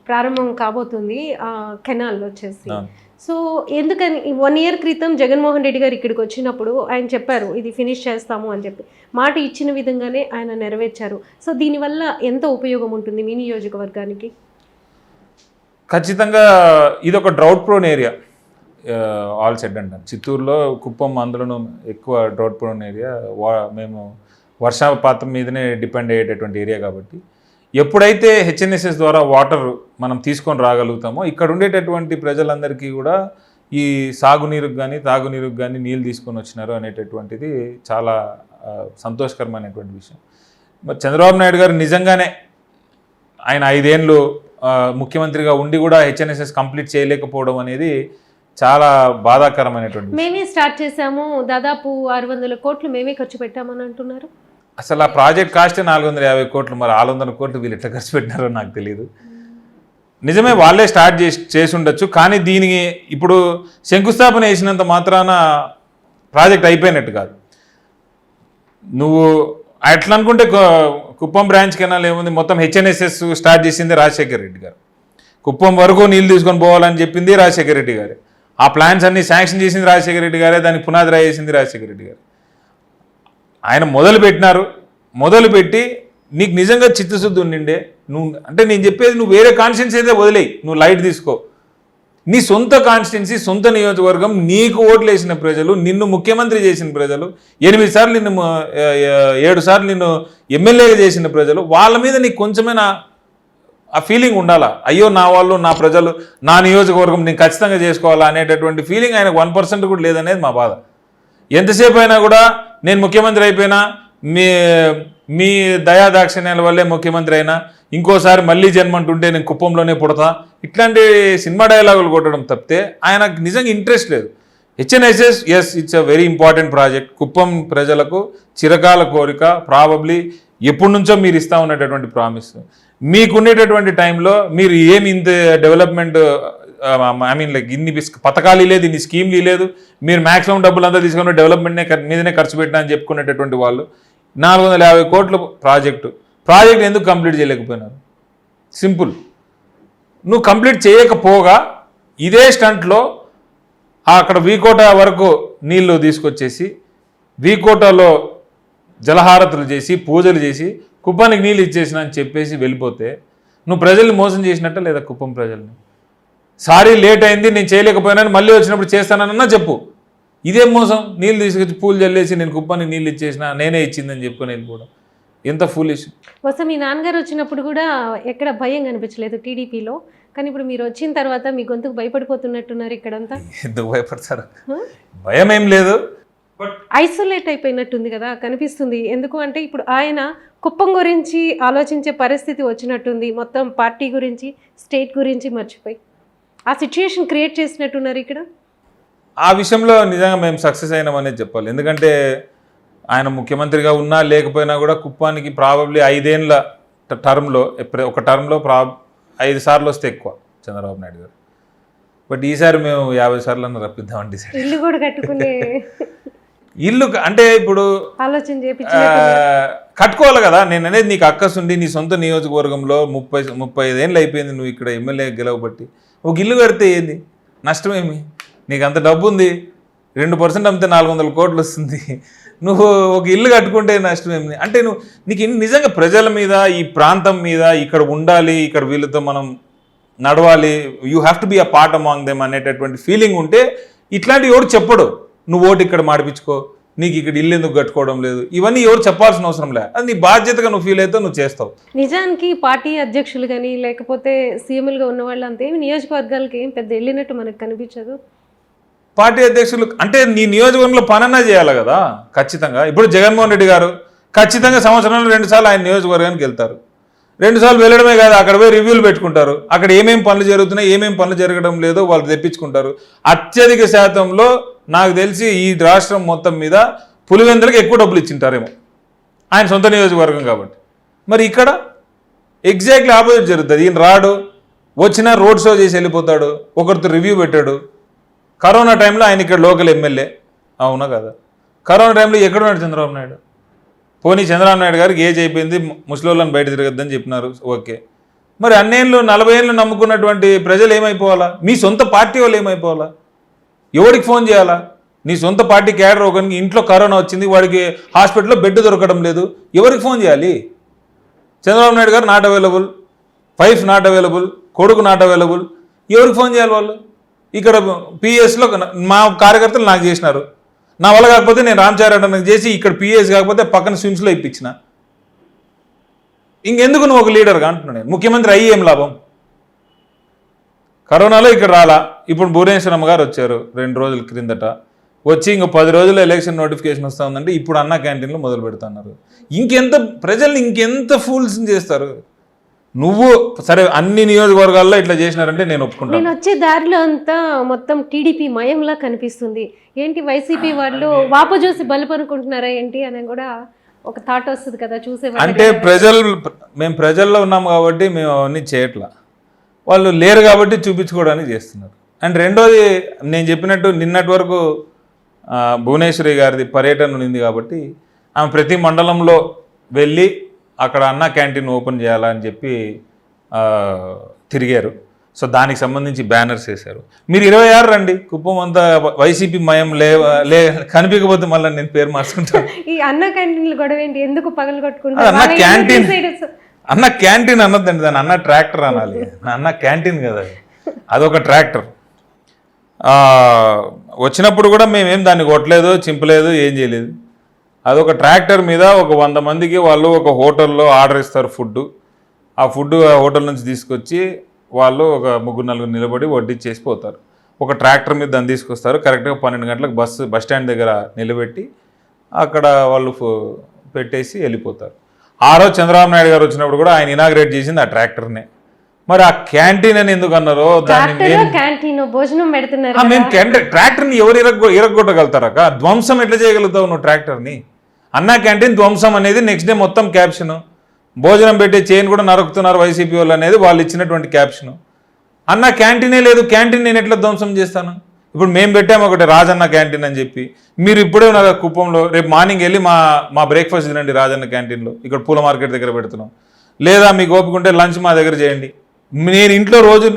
ప్రారంభం కాబోతుంది కెనాల్ వచ్చేసి. సో ఎందుకని 1 year క్రితం జగన్మోహన్ రెడ్డి గారు ఇక్కడికి వచ్చినప్పుడు ఆయన చెప్పారు ఇది ఫినిష్ చేస్తాము అని చెప్పి, మాట ఇచ్చిన విధంగానే ఆయన నెరవేర్చారు. సో దీనివల్ల ఎంత ఉపయోగం ఉంటుంది మీ నియోజకవర్గానికి? ఖచ్చితంగా ఇది ఒక drought prone area, all said and done. చిత్తూరులో కుప్పం అందులోనూ ఎక్కువ డ్రౌట్ ప్రోన్ ఏరియా. మేము వర్షపాతం మీదనే డిపెండ్ అయ్యేటటువంటి ఏరియా కాబట్టి ఎప్పుడైతే హెచ్ఎన్ఎస్ఎస్ ద్వారా వాటర్ మనం తీసుకొని రాగలుగుతామో ఇక్కడ ఉండేటటువంటి ప్రజలందరికీ కూడా ఈ సాగునీరుకు కానీ తాగునీరుకు కానీ నీళ్ళు తీసుకొని వచ్చినారు అనేటటువంటిది చాలా సంతోషకరమైనటువంటి విషయం. మరి చంద్రబాబు నాయుడు గారు నిజంగానే ఆయన 5 ఏళ్ళు ముఖ్యమంత్రిగా ఉండి కూడా హెచ్ఎన్ఎస్ఎస్ కంప్లీట్ చేయలేకపోవడం అనేది చాలా బాధాకరమైనటువంటి. మేమే స్టార్ట్ చేసాము, దాదాపు 600 కోట్లు మేమే ఖర్చు పెట్టామని అంటున్నారు. అసలు ఆ ప్రాజెక్ట్ కాస్టే 450 కోట్లు, మరి 600 కోట్లు వీళ్ళు ఎట్లా ఖర్చు పెట్టినారో నాకు తెలియదు. నిజమే వాళ్ళే స్టార్ట్ చేసి ఉండొచ్చు, కానీ దీనికి ఇప్పుడు శంకుస్థాపన వేసినంత మాత్రాన ప్రాజెక్ట్ అయిపోయినట్టు కాదు. నువ్వు అట్లా అనుకుంటే కుప్పం బ్రాంచ్ కెనాల్ ఏముంది, మొత్తం హెచ్ఎన్ఎస్ఎస్ స్టార్ట్ చేసింది రాజశేఖర రెడ్డి గారు. కుప్పం వరకు నీళ్ళు తీసుకొని పోవాలని చెప్పింది రాజశేఖర రెడ్డి గారే. ఆ ప్లాన్స్ అన్ని శాంక్షన్ చేసింది రాజశేఖర రెడ్డి గారే, దానికి పునాది రాయేసింది రాజశేఖర రెడ్డి గారు. ఆయన మొదలుపెట్టి నీకు నిజంగా చిత్తశుద్ధి ఉండిండే నువ్వు అంటే నేను చెప్పేది, నువ్వు వేరే కాన్స్టిట్యున్సీ అయితే వదిలేయి, నువ్వు లైట్ తీసుకో. నీ సొంత కాన్స్టిట్యున్సీ, సొంత నియోజకవర్గం, నీకు ఓట్లు వేసిన ప్రజలు, నిన్ను ముఖ్యమంత్రి చేసిన ప్రజలు, 8 సార్లు నిన్ను 7 సార్లు నిన్ను ఎమ్మెల్యేగా చేసిన ప్రజలు, వాళ్ళ మీద నీకు కొంచెమైనా ఆ ఫీలింగ్ ఉండాలా. అయ్యో నా వాళ్ళు, నా ప్రజలు, నా నియోజకవర్గం నేను ఖచ్చితంగా చేసుకోవాలా అనేటటువంటి ఫీలింగ్ ఆయనకు 1% కూడా లేదనేది మా బాధ. ఎంతసేపు అయినా కూడా నేను ముఖ్యమంత్రి అయిపోయినా, మీ దయాదాక్షిణ్యాల వల్లే ముఖ్యమంత్రి అయినా, ఇంకోసారి మళ్ళీ జన్మంటుంటే నేను కుప్పంలోనే పుడతా, ఇట్లాంటి సినిమా డైలాగులు కొట్టడం తప్పితే ఆయనకు నిజంగా ఇంట్రెస్ట్ లేదు. HNSS it's a very important project. Kuppam ప్రజలకు చిరకాల కోరిక, ప్రాబబ్లీ ఎప్పటి నుంచో మీరు ఇస్తా ఉన్నటువంటి ప్రామిస్. మీకుండేటటువంటి టైంలో మీరు ఏమి ఇంత డెవలప్మెంట్ ఇన్ని పథకాలు లేదు, ఇన్ని స్కీమ్లు లేదు, మీరు మ్యాక్సిమం డబ్బులు అంతా తీసుకుని డెవలప్మెంట్నే మీదనే ఖర్చు పెట్టినా అని చెప్పుకునేటటువంటి వాళ్ళు 450 కోట్ల ప్రాజెక్ట్ ఎందుకు కంప్లీట్ చేయలేకపోయినారు? సింపుల్. నువ్వు కంప్లీట్ చేయకపోగా ఇదే స్టంట్లో అక్కడ వీకోట వరకు నీళ్లు తీసుకొచ్చేసి వీకోటలో జలహారతులు చేసి పూజలు చేసి కుప్పానికి నీళ్ళు ఇచ్చేసిన అని చెప్పేసి వెళ్ళిపోతే నువ్వు ప్రజల్ని మోసం చేసినట్ట లేదా? కుప్పం ప్రజల్ని సారీ లేట్ అయింది నేను చేయలేకపోయినాను, మళ్ళీ వచ్చినప్పుడు చేస్తానన్నా చెప్పు. ఇదేం మోసం? నీళ్ళు తీసుకొచ్చి పూలు చల్లేసి నేను కుప్పానికి నీళ్ళు ఇచ్చేసిన, నేనే ఇచ్చిందని చెప్పుకొని వెళ్ళిపోవడం ఎంత ఫూలిష్. వస్తే మీ నాన్నగారు వచ్చినప్పుడు కూడా ఎక్కడ భయం కనిపించలేదు టీడీపీలో, కానీ ఇప్పుడు మీరు వచ్చిన తర్వాత మీ గొంతుకు భయపడిపోతున్నట్టున్నారు ఇక్కడంతా. ఎందుకు భయపడతారు? భయం ఏం లేదు, బట్ ఐసోలేట్ అయిపోయినట్టుంది కదా కనిపిస్తుంది. ఎందుకు అంటే ఇప్పుడు ఆయన కుప్పం గురించి ఆలోచించే పరిస్థితి వచ్చినట్టుంది, మొత్తం పార్టీ గురించి స్టేట్ గురించి మర్చిపోయి ఆ సిచ్యుయేషన్ క్రియేట్ చేసినట్టున్నారు ఇక్కడ. ఆ విషయంలో నిజంగా మేము సక్సెస్ అయినామనేది చెప్పాలి. ఎందుకంటే ఆయన ముఖ్యమంత్రిగా ఉన్నా లేకపోయినా కూడా కుప్పానికి ప్రాబబ్లీ 5 ఏళ్ళ టర్మ్లో ఒక టర్మ్లో 5 సార్లు వస్తే ఎక్కువ చంద్రబాబు నాయుడు గారు. బట్ ఈసారి మేము 50 సార్లు రప్పిద్దామని డిసైడ్. ఇల్లు కూడా కట్టుకునే ఇల్లు అంటే ఇప్పుడు ఆలోచన కట్టుకోవాలి కదా. నేను అనేది నీకు అక్కసుండి నీ సొంత నియోజకవర్గంలో 35 ఏళ్ళు అయిపోయింది నువ్వు ఇక్కడ ఎమ్మెల్యే గెలవబట్టి. ఒక ఇల్లు కడితే ఏంది నష్టమేమి? నీకు అంత డబ్బు ఉంది, 2% అమ్మితే 400 కోట్లు వస్తుంది. నువ్వు ఒక ఇల్లు కట్టుకుంటే నష్టం ఏమి? అంటే నీకు నిజంగా ప్రజల మీద, ఈ ప్రాంతం మీద, ఇక్కడ ఉండాలి, ఇక్కడ వీళ్ళతో మనం నడవాలి, you have to be a part among them అనేటటువంటి ఫీలింగ్ ఉంటే ఇట్లాంటివి ఎవరు చెప్పడు. నువ్వు ఓటు ఇక్కడ మాడిపించుకో, నీకు ఇక్కడ ఇల్లు ఎందుకు కట్టుకోవడం లేదు, ఇవన్నీ ఎవరు చెప్పాల్సిన అవసరం లే. అది నీ బాధ్యతగా నువ్వు ఫీల్ అయితే నువ్వు చేస్తావు. నిజానికి పార్టీ అధ్యక్షులు కానీ లేకపోతే సీఎంలుగా ఉన్న వాళ్ళు అంతేమి నియోజకవర్గాలకి ఏం పెద్ద వెళ్ళినట్టు మనకు కనిపించదు. పార్టీ అధ్యక్షులు అంటే నీ నియోజకవర్గంలో పనన్నా చేయాలి కదా ఖచ్చితంగా. ఇప్పుడు జగన్మోహన్ రెడ్డి గారు ఖచ్చితంగా సంవత్సరంలో 2 సార్లు ఆయన నియోజకవర్గానికి వెళ్తారు. 2 సార్లు వెళ్ళడమే కాదు, అక్కడ పోయి రివ్యూలు పెట్టుకుంటారు. అక్కడ ఏమేమి పనులు జరుగుతున్నాయి, ఏమేమి పనులు జరగడం లేదో వాళ్ళు తెప్పించుకుంటారు. అత్యధిక శాతంలో నాకు తెలిసి ఈ రాష్ట్రం మొత్తం మీద పులివెందులకు ఎక్కువ డబ్బులు ఇచ్చింటారేమో ఆయన సొంత నియోజకవర్గం కాబట్టి. మరి ఇక్కడ ఎగ్జాక్ట్లీ ఆపోజిట్ జరుగుతుంది. ఈయన రాడు, వచ్చినా రోడ్ షో చేసి వెళ్ళిపోతాడు, ఒకరితో రివ్యూ పెట్టాడు. కరోనా టైంలో ఆయన ఇక్కడ లోకల్ ఎమ్మెల్యే, అవునా కదా? కరోనా టైంలో ఎక్కడున్నాడు చంద్రబాబు నాయుడు? పోనీ చంద్రబాబు నాయుడు గారికి ఏజ్ అయిపోయింది, ముసలోళ్ళని బయట తిరగద్దని చెప్పినారు, ఓకే. మరి అన్నేళ్ళు 40 ఏళ్ళు నమ్ముకున్నటువంటి ప్రజలు ఏమైపోవాలా? మీ సొంత పార్టీ వాళ్ళు ఏమైపోవాలా? ఎవరికి ఫోన్ చేయాలా? నీ సొంత పార్టీ క్యాడర్ ఒకరికి ఇంట్లో కరోనా వచ్చింది, వాడికి హాస్పిటల్లో బెడ్ దొరకడం లేదు, ఎవరికి ఫోన్ చేయాలి? చంద్రబాబు నాయుడు గారు not available, wife not available, కొడుకు నాట్ అవైలబుల్, ఎవరికి ఫోన్ చేయాలి వాళ్ళు? ఇక్కడ పిఎస్లో మా కార్యకర్తలు నాకు చేసినారు, నా వల్ల కాకపోతే నేను రామచారెడ్డి చేసి ఇక్కడ పిఎస్ కాకపోతే పక్కన స్విమ్స్లో ఇప్పించిన. ఇంకెందుకు నువ్వు ఒక లీడర్గా అంటున్నాను నేను. ముఖ్యమంత్రి అయ్యి ఏం లాభం? కరోనాలో ఇక్కడ రాలా, ఇప్పుడు భువనేశ్వరమ్మ గారు వచ్చారు 2 రోజుల క్రిందట, వచ్చి ఇంకో 10 రోజుల్లో ఎలక్షన్ నోటిఫికేషన్ వస్తూ ఉందంటే ఇప్పుడు అన్న క్యాంటీన్లో మొదలు పెడుతున్నారు. ప్రజల్ని ఇంకెంత ఫూల్స్ చేస్తారు? నువ్వు సరే అన్ని నియోజకవర్గాల్లో ఇట్లా చేసినారంటే నేను ఒప్పుకుంటాను. నేను వచ్చే దారిలో అంతా మొత్తం టీడీపీ మయంలా కనిపిస్తుంది. ఏంటి వైసీపీ వాళ్ళు వాపు చూసి బలుపనుకుంటున్నారా ఏంటి అని కూడా ఒక థాట్ వస్తుంది కదా చూసే అంటే మేము ప్రజల్లో ఉన్నాము కాబట్టి మేము అవన్నీ చేయట్లా, వాళ్ళు లేరు కాబట్టి చూపించుకోవడానికి చేస్తున్నారు. అండ్ రెండోది నేను చెప్పినట్టు నిన్నటి వరకు భువనేశ్వరి గారిది పర్యటన ఉంది కాబట్టి ఆమె ప్రతి మండలంలో వెళ్ళి అక్కడ అన్న క్యాంటీన్ ఓపెన్ చేయాలని చెప్పి తిరిగారు. సో దానికి సంబంధించి బ్యానర్స్ వేశారు. మీరు 26 రండి, కుప్పం అంతా వైసీపీ మయం కనిపించకపోతే మళ్ళీ నేను పేరు మార్చుకుంటాను. ఈ అన్న క్యాంటీన్లు గొడవ ఏంటి, ఎందుకు పగలు అన్న క్యాంటీన్ అన్నదండి, దాన్ని అన్న ట్రాక్టర్ అనాలి. అన్న క్యాంటీన్ కదా, అదొక ట్రాక్టర్. వచ్చినప్పుడు కూడా మేమేం దాన్ని కొట్టలేదు, చింపలేదు, ఏం చేయలేదు. అదొక ట్రాక్టర్ మీద ఒక 100 మందికి వాళ్ళు ఒక హోటల్లో ఆర్డర్ ఇస్తారు ఫుడ్. ఆ ఫుడ్ హోటల్ నుంచి తీసుకొచ్చి వాళ్ళు ఒక 3-4 నిలబడి వడ్డిచ్చేసి పోతారు. ఒక ట్రాక్టర్ మీద దాన్ని తీసుకొస్తారు. కరెక్ట్గా 12 గంటలకు బస్ స్టాండ్ దగ్గర నిలబెట్టి అక్కడ వాళ్ళు పెట్టేసి వెళ్ళిపోతారు. ఆ రోజు చంద్రబాబు నాయుడు గారు వచ్చినప్పుడు కూడా ఆయన ఇనాగ్రేట్ చేసింది ఆ ట్రాక్టర్నే. మరి ఆ క్యాంటీన్ అని ఎందుకు అన్నారో దాన్ని మేము ట్రాక్టర్ని ఎవరు ఇరగొట్టగలుగుతారక? ధ్వంసం ఎట్లా చేయగలుగుతావు నువ్వు ట్రాక్టర్ని? అన్నా క్యాంటీన్ ధ్వంసం అనేది నెక్స్ట్ డే మొత్తం క్యాప్షన్. భోజనం పెట్టే చైన్ కూడా నరుకుతున్నారు వైసీపీ వాళ్ళు అనేది వాళ్ళు ఇచ్చినటువంటి క్యాప్షన్. అన్న క్యాంటీనే లేదు, క్యాంటీన్ నేను ఎట్లా ధ్వంసం చేస్తాను? ఇప్పుడు మేము పెట్టాము ఒకటి రాజన్న క్యాంటీన్ అని చెప్పి. మీరు ఇప్పుడే ఉన్నారు కుప్పంలో, రేపు మార్నింగ్ వెళ్ళి మా బ్రేక్ఫాస్ట్ తినండి రాజన్న క్యాంటీన్లో, ఇక్కడ పూల మార్కెట్ దగ్గర పెడుతున్నాం. లేదా మీకు ఓపిక ఉంటే లంచ్ మా దగ్గర చేయండి. నేను ఇంట్లో రోజు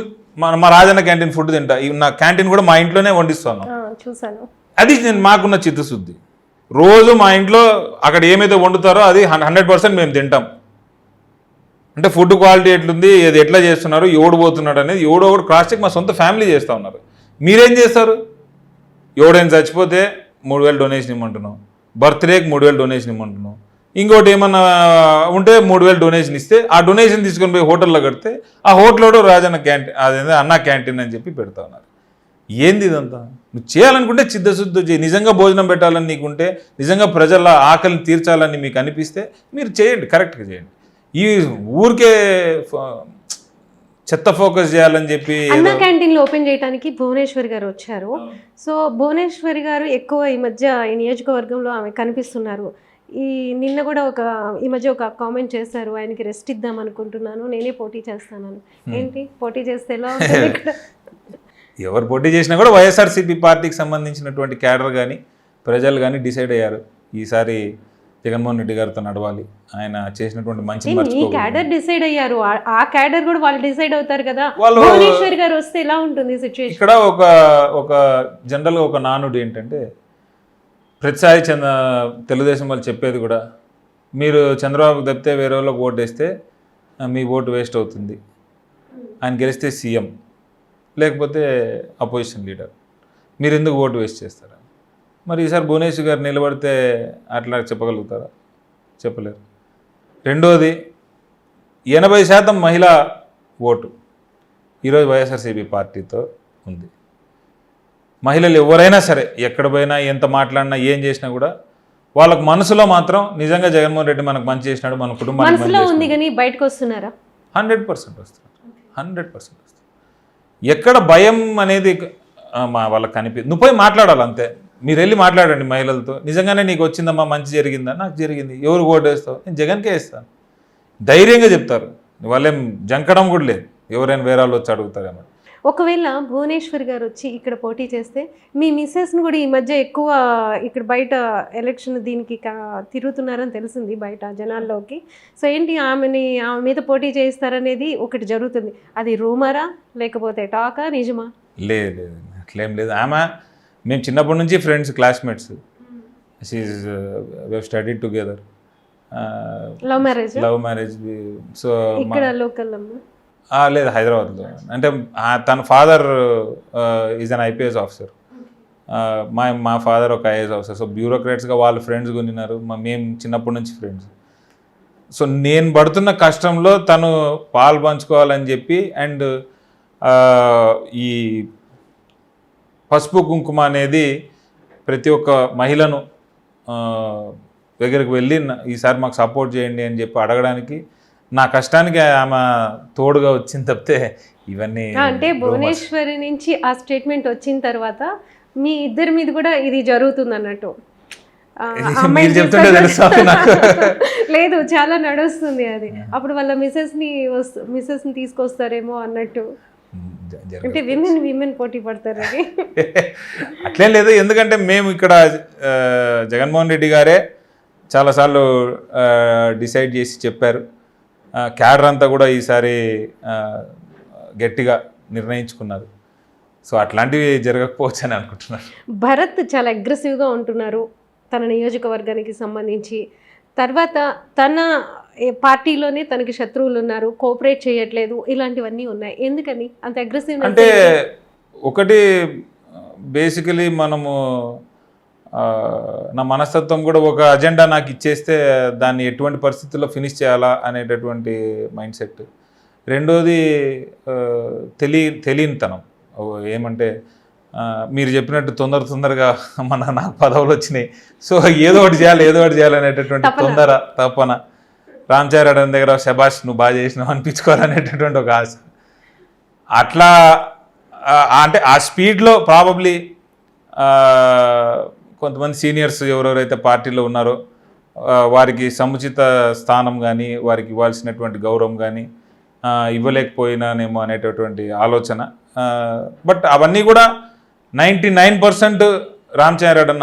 మా రాజన్న క్యాంటీన్ ఫుడ్ తింటా. నా క్యాంటీన్ కూడా మా ఇంట్లోనే వండిస్తాను. అది నేను మాకున్న చిత్తశుద్ధి. రోజు మా ఇంట్లో అక్కడ ఏమైతే వండుతారో అది 100% మేము తింటాం. అంటే ఫుడ్ క్వాలిటీ ఎట్లుంది, ఏది ఎట్లా చేస్తున్నారు, ఎవడు పోతున్నాడు అనేది ఎవడో ఒకటి క్రాస్ చెక్ మా సొంత ఫ్యామిలీ చేస్తూ ఉన్నారు. మీరేం చేస్తారు? ఎవడైనా చచ్చిపోతే 3000 డొనేషన్ ఇమ్మంటున్నాం, బర్త్డేకి 3000 డొనేషన్ ఇమ్మంటున్నాం, ఇంకోటి ఏమన్నా ఉంటే 3000 డొనేషన్ ఇస్తే ఆ డొనేషన్ తీసుకొని పోయి హోటల్లో కడితే ఆ హోటల్లో రాజన్న క్యాంటీన్, అదేంటే అన్న క్యాంటీన్ అని చెప్పి పెడతా ఉన్నారు. ఏంది ఇదంతా? నువ్వు చేయాలనుకుంటే చిత్తశుద్ధి చేయి. నిజంగా భోజనం పెట్టాలని నీకుంటే, నిజంగా ప్రజల ఆకలిని తీర్చాలని మీకు అనిపిస్తే మీరు చేయండి, కరెక్ట్గా చేయండి. ఈ ఊరికే చెత్త ఫోకస్ చేయాలని చెప్పి అన్న క్యాంటీన్లు ఓపెన్ చేయడానికి భువనేశ్వరి గారు వచ్చారు. సో భువనేశ్వరి గారు ఎక్కువ ఈ మధ్య ఈ నియోజకవర్గంలో ఆమె కనిపిస్తున్నారు. నిన్న కూడా ఈ మధ్య ఒక కామెంట్ చేశారు, ఆయనకి రెస్ట్ ఇద్దాం అనుకుంటున్నాను, నేనే పోటీ చేస్తానని. ఏంటి పోటీ చేస్తే ఎలా ఉంటుంది? ఎవరు పోటీ చేసినా కూడా వైఎస్ఆర్సీపీ పార్టీకి సంబంధించినటువంటి క్యాడర్ కానీ ప్రజలు కానీ డిసైడ్ అయ్యారు ఈసారి జగన్మోహన్ రెడ్డి గారితో నడవాలి. ఆయన చేసినటువంటి మంచి క్యాడర్ డిసైడ్ అయ్యారు, ఆ క్యాడర్ కూడా వాళ్ళు డిసైడ్ అవుతారు కదా. భువనేశ్వరి గారు వస్తే ఎలా ఉంటుంది సిచ్యువేషన్? ఇక్కడ ఒక జనరల్గా ఒక నానుడు ఏంటంటే, ప్రతిసారి తెలుగుదేశం వాళ్ళు చెప్పేది కూడా, మీరు చంద్రబాబుకి తప్పితే వేరే వాళ్ళకి ఓటు వేస్తే మీ ఓటు వేస్ట్ అవుతుంది, ఆయన గెలిస్తే సీఎం లేకపోతే అపోజిషన్ లీడర్, మీరు ఎందుకు ఓటు వేస్ట్ చేస్తారు? మరి ఈసారి భువనేశ్వర్ గారు నిలబడితే అట్లా చెప్పగలుగుతారా? చెప్పలేరు. రెండోది 80% మహిళా ఓటు ఈరోజు వైఎస్ఆర్సీపీ పార్టీతో ఉంది. మహిళలు ఎవరైనా సరే ఎక్కడ పోయినా ఎంత మాట్లాడినా ఏం చేసినా కూడా వాళ్ళకు మనసులో మాత్రం నిజంగా జగన్మోహన్ రెడ్డి మనకు మంచి చేసినాడు, మన కుటుంబానికి ఉంది కానీ బయటకు వస్తున్నారా? 100% వస్తున్నారు, 100% వస్తున్నారు. ఎక్కడ భయం అనేది వాళ్ళకి కనిపి, నువ్వు పోయి మాట్లాడాలి అంతే. మీరు వెళ్ళి మాట్లాడండి మహిళలతో, నిజంగానే నీకు వచ్చిందమ్మా, మంచి జరిగిందా? నాకు జరిగింది. ఎవరు ఓటు వేస్తావు? నేను జగన్కే వేస్తాను, ధైర్యంగా చెప్తారు. వాళ్ళేం జంకడం కూడా లేదు, ఎవరైనా వేరే వాళ్ళు వచ్చి అడుగుతారేమో. ఒకవేళ భువనేశ్వర్ గారు వచ్చి ఇక్కడ పోటీ చేస్తే మీ మిస్సెస్ను కూడా ఈ మధ్య ఎక్కువ ఇక్కడ బయట ఎలక్షన్ దీనికి తిరుగుతున్నారని తెలిసింది బయట జనాల్లోకి. సో ఏంటి ఆమె మీద పోటీ చేయిస్తారనేది ఒకటి జరుగుతుంది, అది రూమరా లేకపోతే టాకా, నిజమా? లేదు అట్లేం లేదు. మేము చిన్నప్పటి నుంచి friends, classmates. We studied together. Love marriage. So ఇక్కడ లోకల్ లేదు, హైదరాబాద్లో. అంటే తన father is an IPS officer, మా ఫాదర్ ఒక ఐఏఎస్ ఆఫీసర్. సో బ్యూరోక్రాట్స్గా వాళ్ళు ఫ్రెండ్స్ కొనినారు, మేము చిన్నప్పటి నుంచి ఫ్రెండ్స్. సో నేను పడుతున్న కష్టంలో తను పాలు పంచుకోవాలని చెప్పి, అండ్ ఈ పసుపు కుంకుమ అనేది ప్రతి ఒక్క మహిళను దగ్గరికి వెళ్ళి ఈసారి మాకు సపోర్ట్ చేయండి అని చెప్పి అడగడానికి నా కష్టానికి ఆమె తోడుగా వచ్చింది తప్పితే ఇవన్నీ అంటే భువనేశ్వరి నుంచి ఆ స్టేట్మెంట్ వచ్చిన తర్వాత మీ ఇద్దరి మీద కూడా ఇది జరుగుతుంది అన్నట్టు. మీరు చెప్తుంటే తెలుసా నాకు. లేదు, చాలా నడుస్తుంది అది. అప్పుడు వాళ్ళ మిసెస్ ని తీసుకొస్తారేమో అన్నట్టు. అంటే విమెన్ పోటీ పడతారు అది. అట్లేం లేదు, ఎందుకంటే మేము ఇక్కడ జగన్మోహన్ రెడ్డి గారే చాలాసార్లు డిసైడ్ చేసి చెప్పారు. క్యాడర్ అంతా కూడా ఈసారి గట్టిగా నిర్ణయించుకున్నారు. సో అట్లాంటివి జరగకపోవచ్చు అని అనుకుంటున్నారు. భరత్ చాలా అగ్రెసివ్గా ఉంటున్నారు తన నియోజకవర్గానికి సంబంధించి. తర్వాత తన పార్టీలోనే తనకి శత్రువులు ఉన్నారు, కోఆపరేట్ చేయట్లేదు, ఇలాంటివన్నీ ఉన్నాయి. ఎందుకని అంత అగ్రెసివ్? అంటే ఒకటి బేసికలీ మనము నా మనస్తత్వం కూడా ఒక అజెండా నాకు ఇచ్చేస్తే దాన్ని ఎటువంటి పరిస్థితుల్లో ఫినిష్ చేయాలా అనేటటువంటి మైండ్ సెట్. రెండోది తెలియనితనం. ఏమంటే మీరు చెప్పినట్టు తొందరగా నాకు పదవులు వచ్చినాయి, సో ఏదో ఒకటి చేయాలి అనేటటువంటి తపన. రామచారి దగ్గర శబాష్ నువ్వు బాగా చేసినావు అనిపించుకోవాలనేటటువంటి ఒక ఆశ. అట్లా అంటే ఆ స్పీడ్లో ప్రాబబ్లీ కొంతమంది సీనియర్స్ ఎవరెవరైతే పార్టీలో ఉన్నారో వారికి సముచిత స్థానం కానీ వారికి ఇవ్వాల్సినటువంటి గౌరవం కానీ ఇవ్వలేకపోయినానేమో అనేటటువంటి ఆలోచన. బట్ అవన్నీ కూడా 99% రామచంద్రరెడ్డి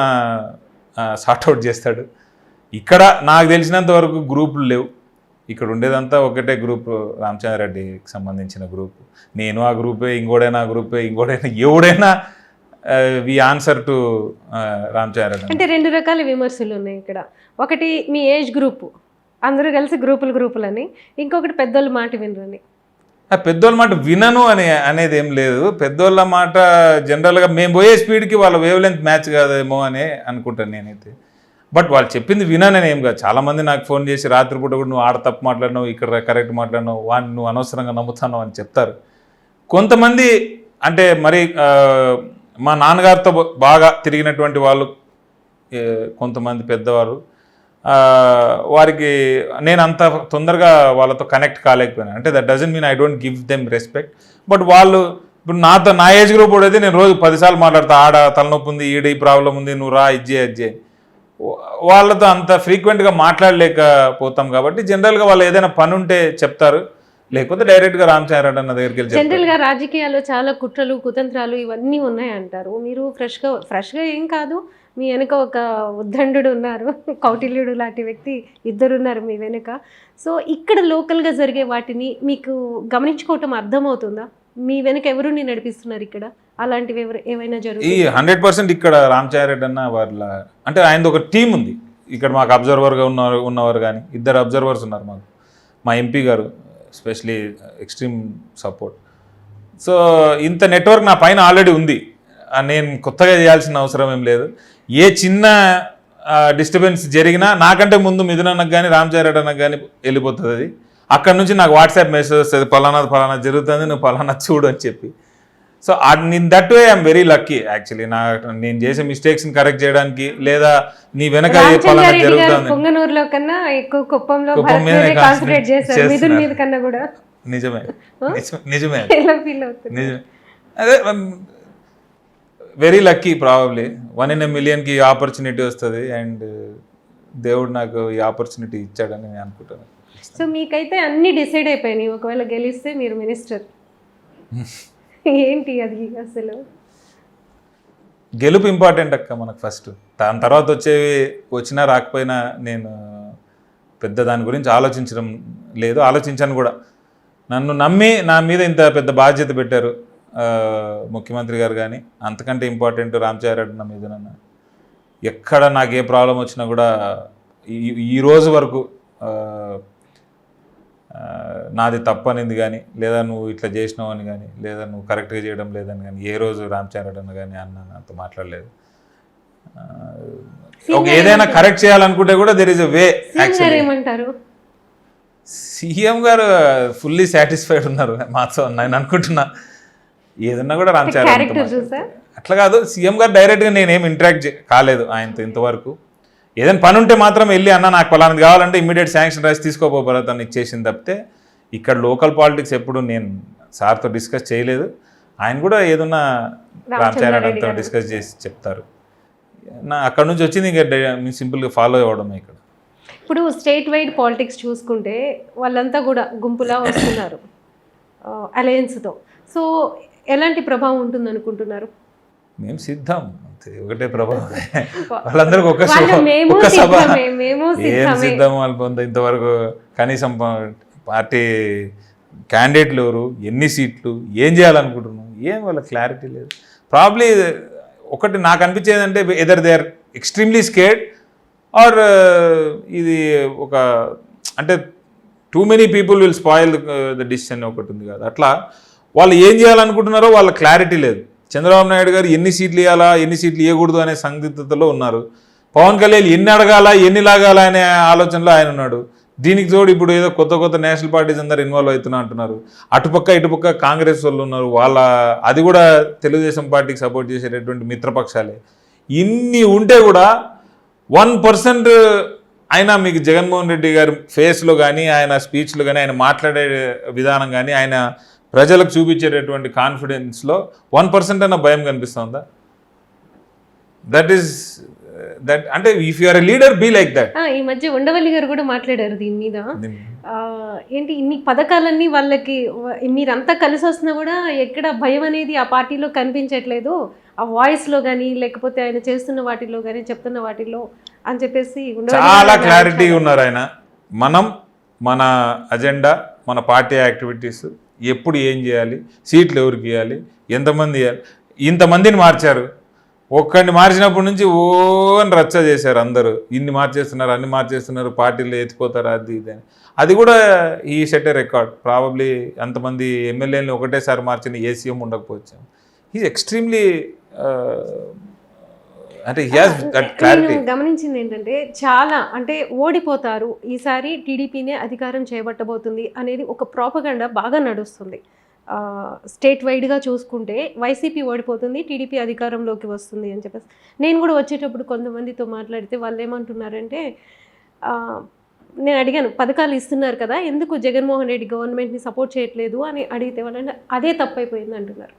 సార్ట్అవుట్ చేస్తాడు. ఇక్కడ నాకు తెలిసినంత వరకు గ్రూపులు లేవు. ఇక్కడ ఉండేదంతా ఒకటే గ్రూప్, రామచంద్రరెడ్డికి సంబంధించిన గ్రూప్. నేను ఆ గ్రూపే, ఇంకోడైనా ఆ గ్రూపే, ఎవడైనా వి ఆన్సర్ టు రామచంద్రరెడ్డి. అంటే రెండు రకాల విమర్శలు ఉన్నాయి ఇక్కడ. ఒకటి మీ ఏజ్ గ్రూప్ అందరూ కలిసి గ్రూపులని, ఇంకొకటి పెద్దోళ్ళ మాట వినరని. పెద్దోళ్ళ మాట వినను అనేది ఏం లేదు. పెద్దోళ్ళ మాట జనరల్గా మేము పోయే స్పీడ్కి వాళ్ళ వేవ్ లెంత్ మ్యాచ్ కాదేమో అని అనుకుంటాను నేనైతే. బట్ వాళ్ళు చెప్పింది వినని ఏం కాదు. చాలామంది నాకు ఫోన్ చేసి రాత్రిపూట కూడా నువ్వు ఆడ తప్పు మాట్లాడినావు, ఇక్కడ కరెక్ట్ మాట్లాడినావు, వాడిని నువ్వు అనవసరంగా నమ్ముతాను అని చెప్తారు. కొంతమంది అంటే మరి మా నాన్నగారితో బాగా తిరిగినటువంటి వాళ్ళు కొంతమంది పెద్దవారు, వారికి నేను అంత తొందరగా వాళ్ళతో కనెక్ట్ కాలేకపోయినా. అంటే that doesn't mean I don't give them respect. But వాళ్ళు ఇప్పుడు నా ఏజ్ గ్రూప్ అయితే నేను రోజు 10 సార్లు మాట్లాడతా, ఆడ తలనొప్పి ఉంది, ఈడ ఈ ప్రాబ్లం ఉంది, నువ్వు రా ఇజ్జే. వాళ్ళతో అంత ఫ్రీక్వెంట్గా మాట్లాడలేకపోతాం కాబట్టి జనరల్గా వాళ్ళు ఏదైనా పని ఉంటే చెప్తారు, లేకపోతే డైరెక్ట్గా రామచంద్రరెడ్డి అన్న దగ్గరికి వెళ్ళి. జనరల్గా రాజకీయాల్లో చాలా కుట్రలు కుతంత్రాలు ఇవన్నీ ఉన్నాయంటారు. మీరు ఫ్రెష్గా ఏం కాదు, మీ వెనుక ఒక ఉద్దండు ఉన్నారు, కౌటిల్యుడు లాంటి వ్యక్తి ఇద్దరు ఉన్నారు మీ వెనుక. సో ఇక్కడ లోకల్గా జరిగే వాటిని మీకు గమనించుకోవటం అర్థమవుతుందా? మీ వెనుక ఎవరుని నడిపిస్తున్నారు ఇక్కడ? అలాంటివి ఏమైనా జరుగుతుంది? 100% ఇక్కడ రామచంద్రరెడ్డి అన్న వాళ్ళ అంటే ఆయనది ఒక టీం ఉంది ఇక్కడ. మాకు అబ్జర్వర్గా ఉన్నవారు కానీ 2 అబ్జర్వర్స్ ఉన్నారు మాకు. మా ఎంపీ గారు ఎస్పెషలీ ఎక్స్ట్రీమ్ సపోర్ట్. సో ఇంత నెట్వర్క్ నా పైన ఆల్రెడీ ఉంది. నేను కొత్తగా చేయాల్సిన అవసరం ఏం లేదు. ఏ చిన్న డిస్టర్బెన్స్ జరిగినా నాకంటే ముందు మిథునన్నకు కానీ రామచంద్రరెడ్డి అన్నకు కానీ వెళ్ళిపోతుంది అది. అక్కడ నుంచి నాకు వాట్సాప్ మెసేజ్ వస్తుంది, ఫలానా జరుగుతుంది, నువ్వు ఫలానా చూడు అని చెప్పి. So that way I'm very lucky actually. నేను చేసే మిస్టేక్స్ని కరెక్ట్ చేయడానికి, లేదా నీ వెనక ఫలానా జరుగుతుంది. పొంగనూరులో కన్నా ఎక్కువ కుప్పంలో కాన్సంట్రేట్ చేశారు మిథున్ మీద కన్నా కూడా. నిజమే. అదే very lucky. Probably 1 in a millionకి ఆపర్చునిటీ వస్తుంది, అండ్ దేవుడు నాకు ఈ ఆపర్చునిటీ ఇచ్చాడని నేను అనుకుంటాను. సో మీకైతే అన్ని డిసైడ్ అయిపోయినాయి, ఒకవేళ గెలిస్తే మీరు మినిస్టర్. ఏంటి అది అసలు? గెలుపు ఇంపార్టెంట్ అక్క మనకు ఫస్ట్. దాని తర్వాత వచ్చినా రాకపోయినా నేను పెద్ద దాని గురించి ఆలోచించడం లేదు, ఆలోచించాను కూడా. నన్ను నమ్మి నా మీద ఇంత పెద్ద బాధ్యత పెట్టారు ముఖ్యమంత్రి గారు. కానీ అంతకంటే ఇంపార్టెంట్ రామచంద్రరెడ్డి నా మీద. ఎక్కడ నాకు ఏ ప్రాబ్లం వచ్చినా కూడా ఈ రోజు వరకు నాది తప్పనింది కానీ, లేదా నువ్వు ఇట్లా చేసినావు అని కానీ, లేదా నువ్వు కరెక్ట్గా చేయడం లేదని కానీ ఏ రోజు రామచంద్రరెడ్డి అన్న కానీ అంత మాట్లాడలేదు. ఏదైనా కరెక్ట్ చేయాలనుకుంటే కూడా దెర్ ఇస్ ఎ వే. ఏమంటారు? సీఎం గారు ఫుల్లీ సాటిస్ఫైడ్ ఉన్నారు మాతో నేను అనుకుంటున్నా. ఏదన్నా కూడా రామచంద్రరెడ్డి అట్లా కాదు. సీఎం గారు డైరెక్ట్గా నేనేం ఇంటరాక్ట్ కాలేదు ఆయనతో ఇంతవరకు. ఏదైనా పని ఉంటే మాత్రం వెళ్ళి అన్న నాకు పలానది కావాలంటే ఇమ్మీడియట్ శాంక్షన్ రాసి తీసుకోపోతాను ఇచ్చేసింది తప్పితే ఇక్కడ లోకల్ పాలిటిక్స్ ఎప్పుడు నేను సార్తో డిస్కస్ చేయలేదు. ఆయన కూడా ఏదన్నా రామచంద్రారెడ్డితో డిస్కస్ చేసి చెప్తారు. అక్కడ నుంచి వచ్చింది ఇంకా సింపుల్గా ఫాలో అవ్వడమే. ఇక్కడ ఇప్పుడు స్టేట్ వైడ్ పాలిటిక్స్ చూసుకుంటే వాళ్ళంతా కూడా గుంపులా వస్తున్నారు అలయన్స్తో. సో ఎలాంటి ప్రభావం ఉంటుంది అనుకుంటున్నారు? మేము సిద్ధం, ఒకటే ప్రభావం. వాళ్ళందరికీ ఒక సభ ఏం సిద్ధం వాళ్ళు ఇంతవరకు కనీసం పార్టీ క్యాండిడేట్లు ఎవరు, ఎన్ని సీట్లు, ఏం చేయాలనుకుంటున్నాం, ఏం వాళ్ళ క్లారిటీ లేదు. ప్రాబ్లీ ఒకటి నాకు అనిపించేది అంటే either they are extremely scared or ఇది ఒక అంటే too many people will spoil the decision ఒకటి ఉంది కదా. అట్లా వాళ్ళు ఏం చేయాలనుకుంటున్నారో వాళ్ళ క్లారిటీ లేదు. చంద్రబాబు నాయుడు గారు ఎన్ని సీట్లు ఇవ్వాలా, ఎన్ని సీట్లు ఇవ్వకూడదు అనే సందిగ్ధతలో ఉన్నారు. పవన్ కళ్యాణ్ ఎన్ని అడగాల, ఎన్ని లాగాల అనే ఆలోచనలో ఆయన ఉన్నాడు. దీనికి తోడు ఇప్పుడు ఏదో కొత్త నేషనల్ పార్టీస్ అందరు ఇన్వాల్వ్ అవుతున్నా అంటున్నారు. అటుపక్క ఇటుపక్క కాంగ్రెస్ వాళ్ళు ఉన్నారు. వాళ్ళ అది కూడా తెలుగుదేశం పార్టీకి సపోర్ట్ చేసేటటువంటి మిత్రపక్షాలే. ఇన్ని ఉంటే కూడా 1% అయినా మీకు జగన్మోహన్ రెడ్డి గారి ఫేస్లో కానీ, ఆయన స్పీచ్లో కానీ, ఆయన మాట్లాడే విధానం కానీ, ఆయన ప్రజలకు చూపించేటటువంటి కాన్ఫిడెన్స్లో 1% అన్న భయం కనిపిస్తుందా? దట్ అంటే if you are a leader be like that. ఈ మధ్య ఉండవల్లి గారు కూడా మాట్లాడారు దీని మీద. ఏంటి ఇన్ని పథకాలన్నీ వాళ్ళకి మీరంతా కలిసి వస్తున్నా కూడా ఎక్కడ భయం అనేది ఆ పార్టీలో కనిపించట్లేదు, ఆ వాయిస్లో కానీ లేకపోతే ఆయన చేస్తున్న వాటిల్లో కానీ చెప్తున్న వాటిల్లో అని చెప్పేసి చాలా క్లారిటీ ఉన్నారు ఆయన. మనం మన అజెండా, మన పార్టీ యాక్టివిటీస్, ఎప్పుడు ఏం చేయాలి, సీట్లు ఎవరికి ఇవ్వాలి, ఎంతమంది ఇవ్వాలి. ఇంతమందిని మార్చారు. ఒక్కడిని మార్చినప్పటి నుంచి అని రచ్చ చేశారు అందరూ. ఇన్ని మార్చేస్తున్నారు, అన్ని మార్చేస్తున్నారు, పార్టీలు ఎత్తిపోతారు, అది ఇది అని. అది కూడా ఈ సెట్ ఏ రికార్డ్. ప్రాబబ్లీ అంతమంది ఎమ్మెల్యేలను ఒకటేసారి మార్చిన ఏ సీఎం ఉండకపోవచ్చు. ఈజ్ ఎక్స్ట్రీమ్లీ అంటే నేను గమనించింది ఏంటంటే చాలా అంటే ఓడిపోతారు ఈసారి, టీడీపీనే అధికారం చేపట్టబోతుంది అనేది ఒక ప్రాపగండా బాగా నడుస్తుంది. స్టేట్ వైడ్గా చూసుకుంటే వైసీపీ ఓడిపోతుంది, టీడీపీ అధికారంలోకి వస్తుంది అని చెప్పేసి. నేను కూడా వచ్చేటప్పుడు కొంతమందితో మాట్లాడితే వాళ్ళు ఏమంటున్నారంటే, నేను అడిగాను పథకాలు ఇస్తున్నారు కదా, ఎందుకు జగన్మోహన్ రెడ్డి గవర్నమెంట్ని సపోర్ట్ చేయట్లేదు అని అడిగితే వాళ్ళంటే అదే తప్పైపోయింది అంటున్నారు.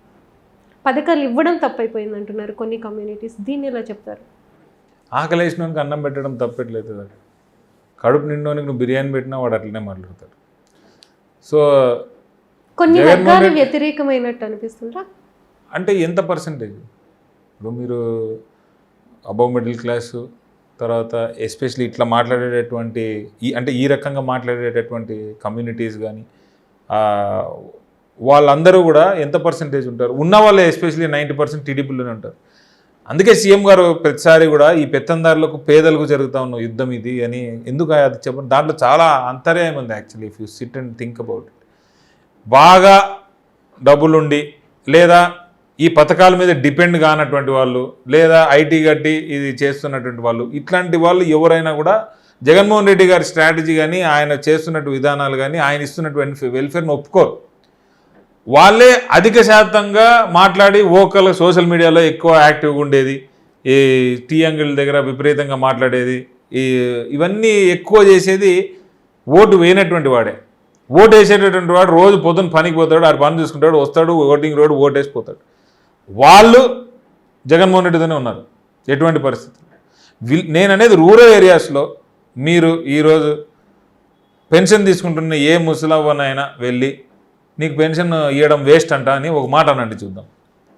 పథకాలు ఇవ్వడం తప్పైపోయింది అంటున్నారు కొన్ని కమ్యూనిటీస్. దీన్ని ఎలా చెప్తారు? ఆకలేసినోనికి అన్నం పెట్టడం తప్పట్లేదు. కడుపు నిండోనికి నువ్వు బిర్యానీ పెట్టినా వాడు అట్లనే మాట్లాడతాడు. సో కొన్ని వర్గాలు వ్యతిరేకమైనట్టు అనిపిస్తుందా? అంటే ఎంత పర్సంటేజ్? ఇప్పుడు మీరు అబవ్ మిడిల్ క్లాసు, తర్వాత ఎస్పెషలీ ఇట్లా మాట్లాడేటటువంటి ఈ రకంగా మాట్లాడేటటువంటి కమ్యూనిటీస్ కానీ వాళ్ళందరూ కూడా ఎంత పర్సంటేజ్ ఉంటారు? ఉన్న వాళ్ళే ఎస్పెషలీ 90% టీడీపీలోనే ఉంటారు. అందుకే సీఎం గారు ప్రతిసారి కూడా ఈ పెత్తందారులకు పేదలకు జరుగుతూ ఉన్న యుద్ధం ఇది అని ఎందుకు అది చెప్పండి. దాంట్లో చాలా అంతర్యం ఉంది actually if you SIT and think about it. బాగా డబ్బులుండి లేదా ఈ పథకాల మీద డిపెండ్ కానటువంటి వాళ్ళు లేదా ఐటీ కట్టి ఇది చేస్తున్నటువంటి వాళ్ళు, ఇట్లాంటి వాళ్ళు ఎవరైనా కూడా జగన్మోహన్ రెడ్డి గారి స్ట్రాటజీ కానీ ఆయన చేస్తున్నట్టు విధానాలు కానీ ఆయన ఇస్తున్నటువంటి వెల్ఫేర్ని ఒప్పుకోరు. వాళ్ళే అధిక శాతంగా మాట్లాడి ఓకల్ సోషల్ మీడియాలో ఎక్కువ యాక్టివ్గా ఉండేది, ఈ టీ అంగిల్ దగ్గర విపరీతంగా మాట్లాడేది, ఇవన్నీ ఎక్కువ చేసేది ఓటు వేయనటువంటి వాడే. ఓటు వేసేటటువంటి వాడు రోజు పొద్దున్న పనికి పోతాడు, ఆడు పని చూసుకుంటాడు, వస్తాడు, ఓటింగ్ రోడ్ ఓటు వేసిపోతాడు. వాళ్ళు జగన్మోహన్ రెడ్డితోనే ఉన్నారు ఎటువంటి పరిస్థితి. నేను అనేది రూరల్ ఏరియాస్లో మీరు ఈరోజు పెన్షన్ తీసుకుంటున్న ఏ ముసలవ్వనైనా వెళ్ళి నీకు పెన్షన్ ఇవ్వడం వేస్ట్ అంట అని ఒక మాట అనండి, చూద్దాం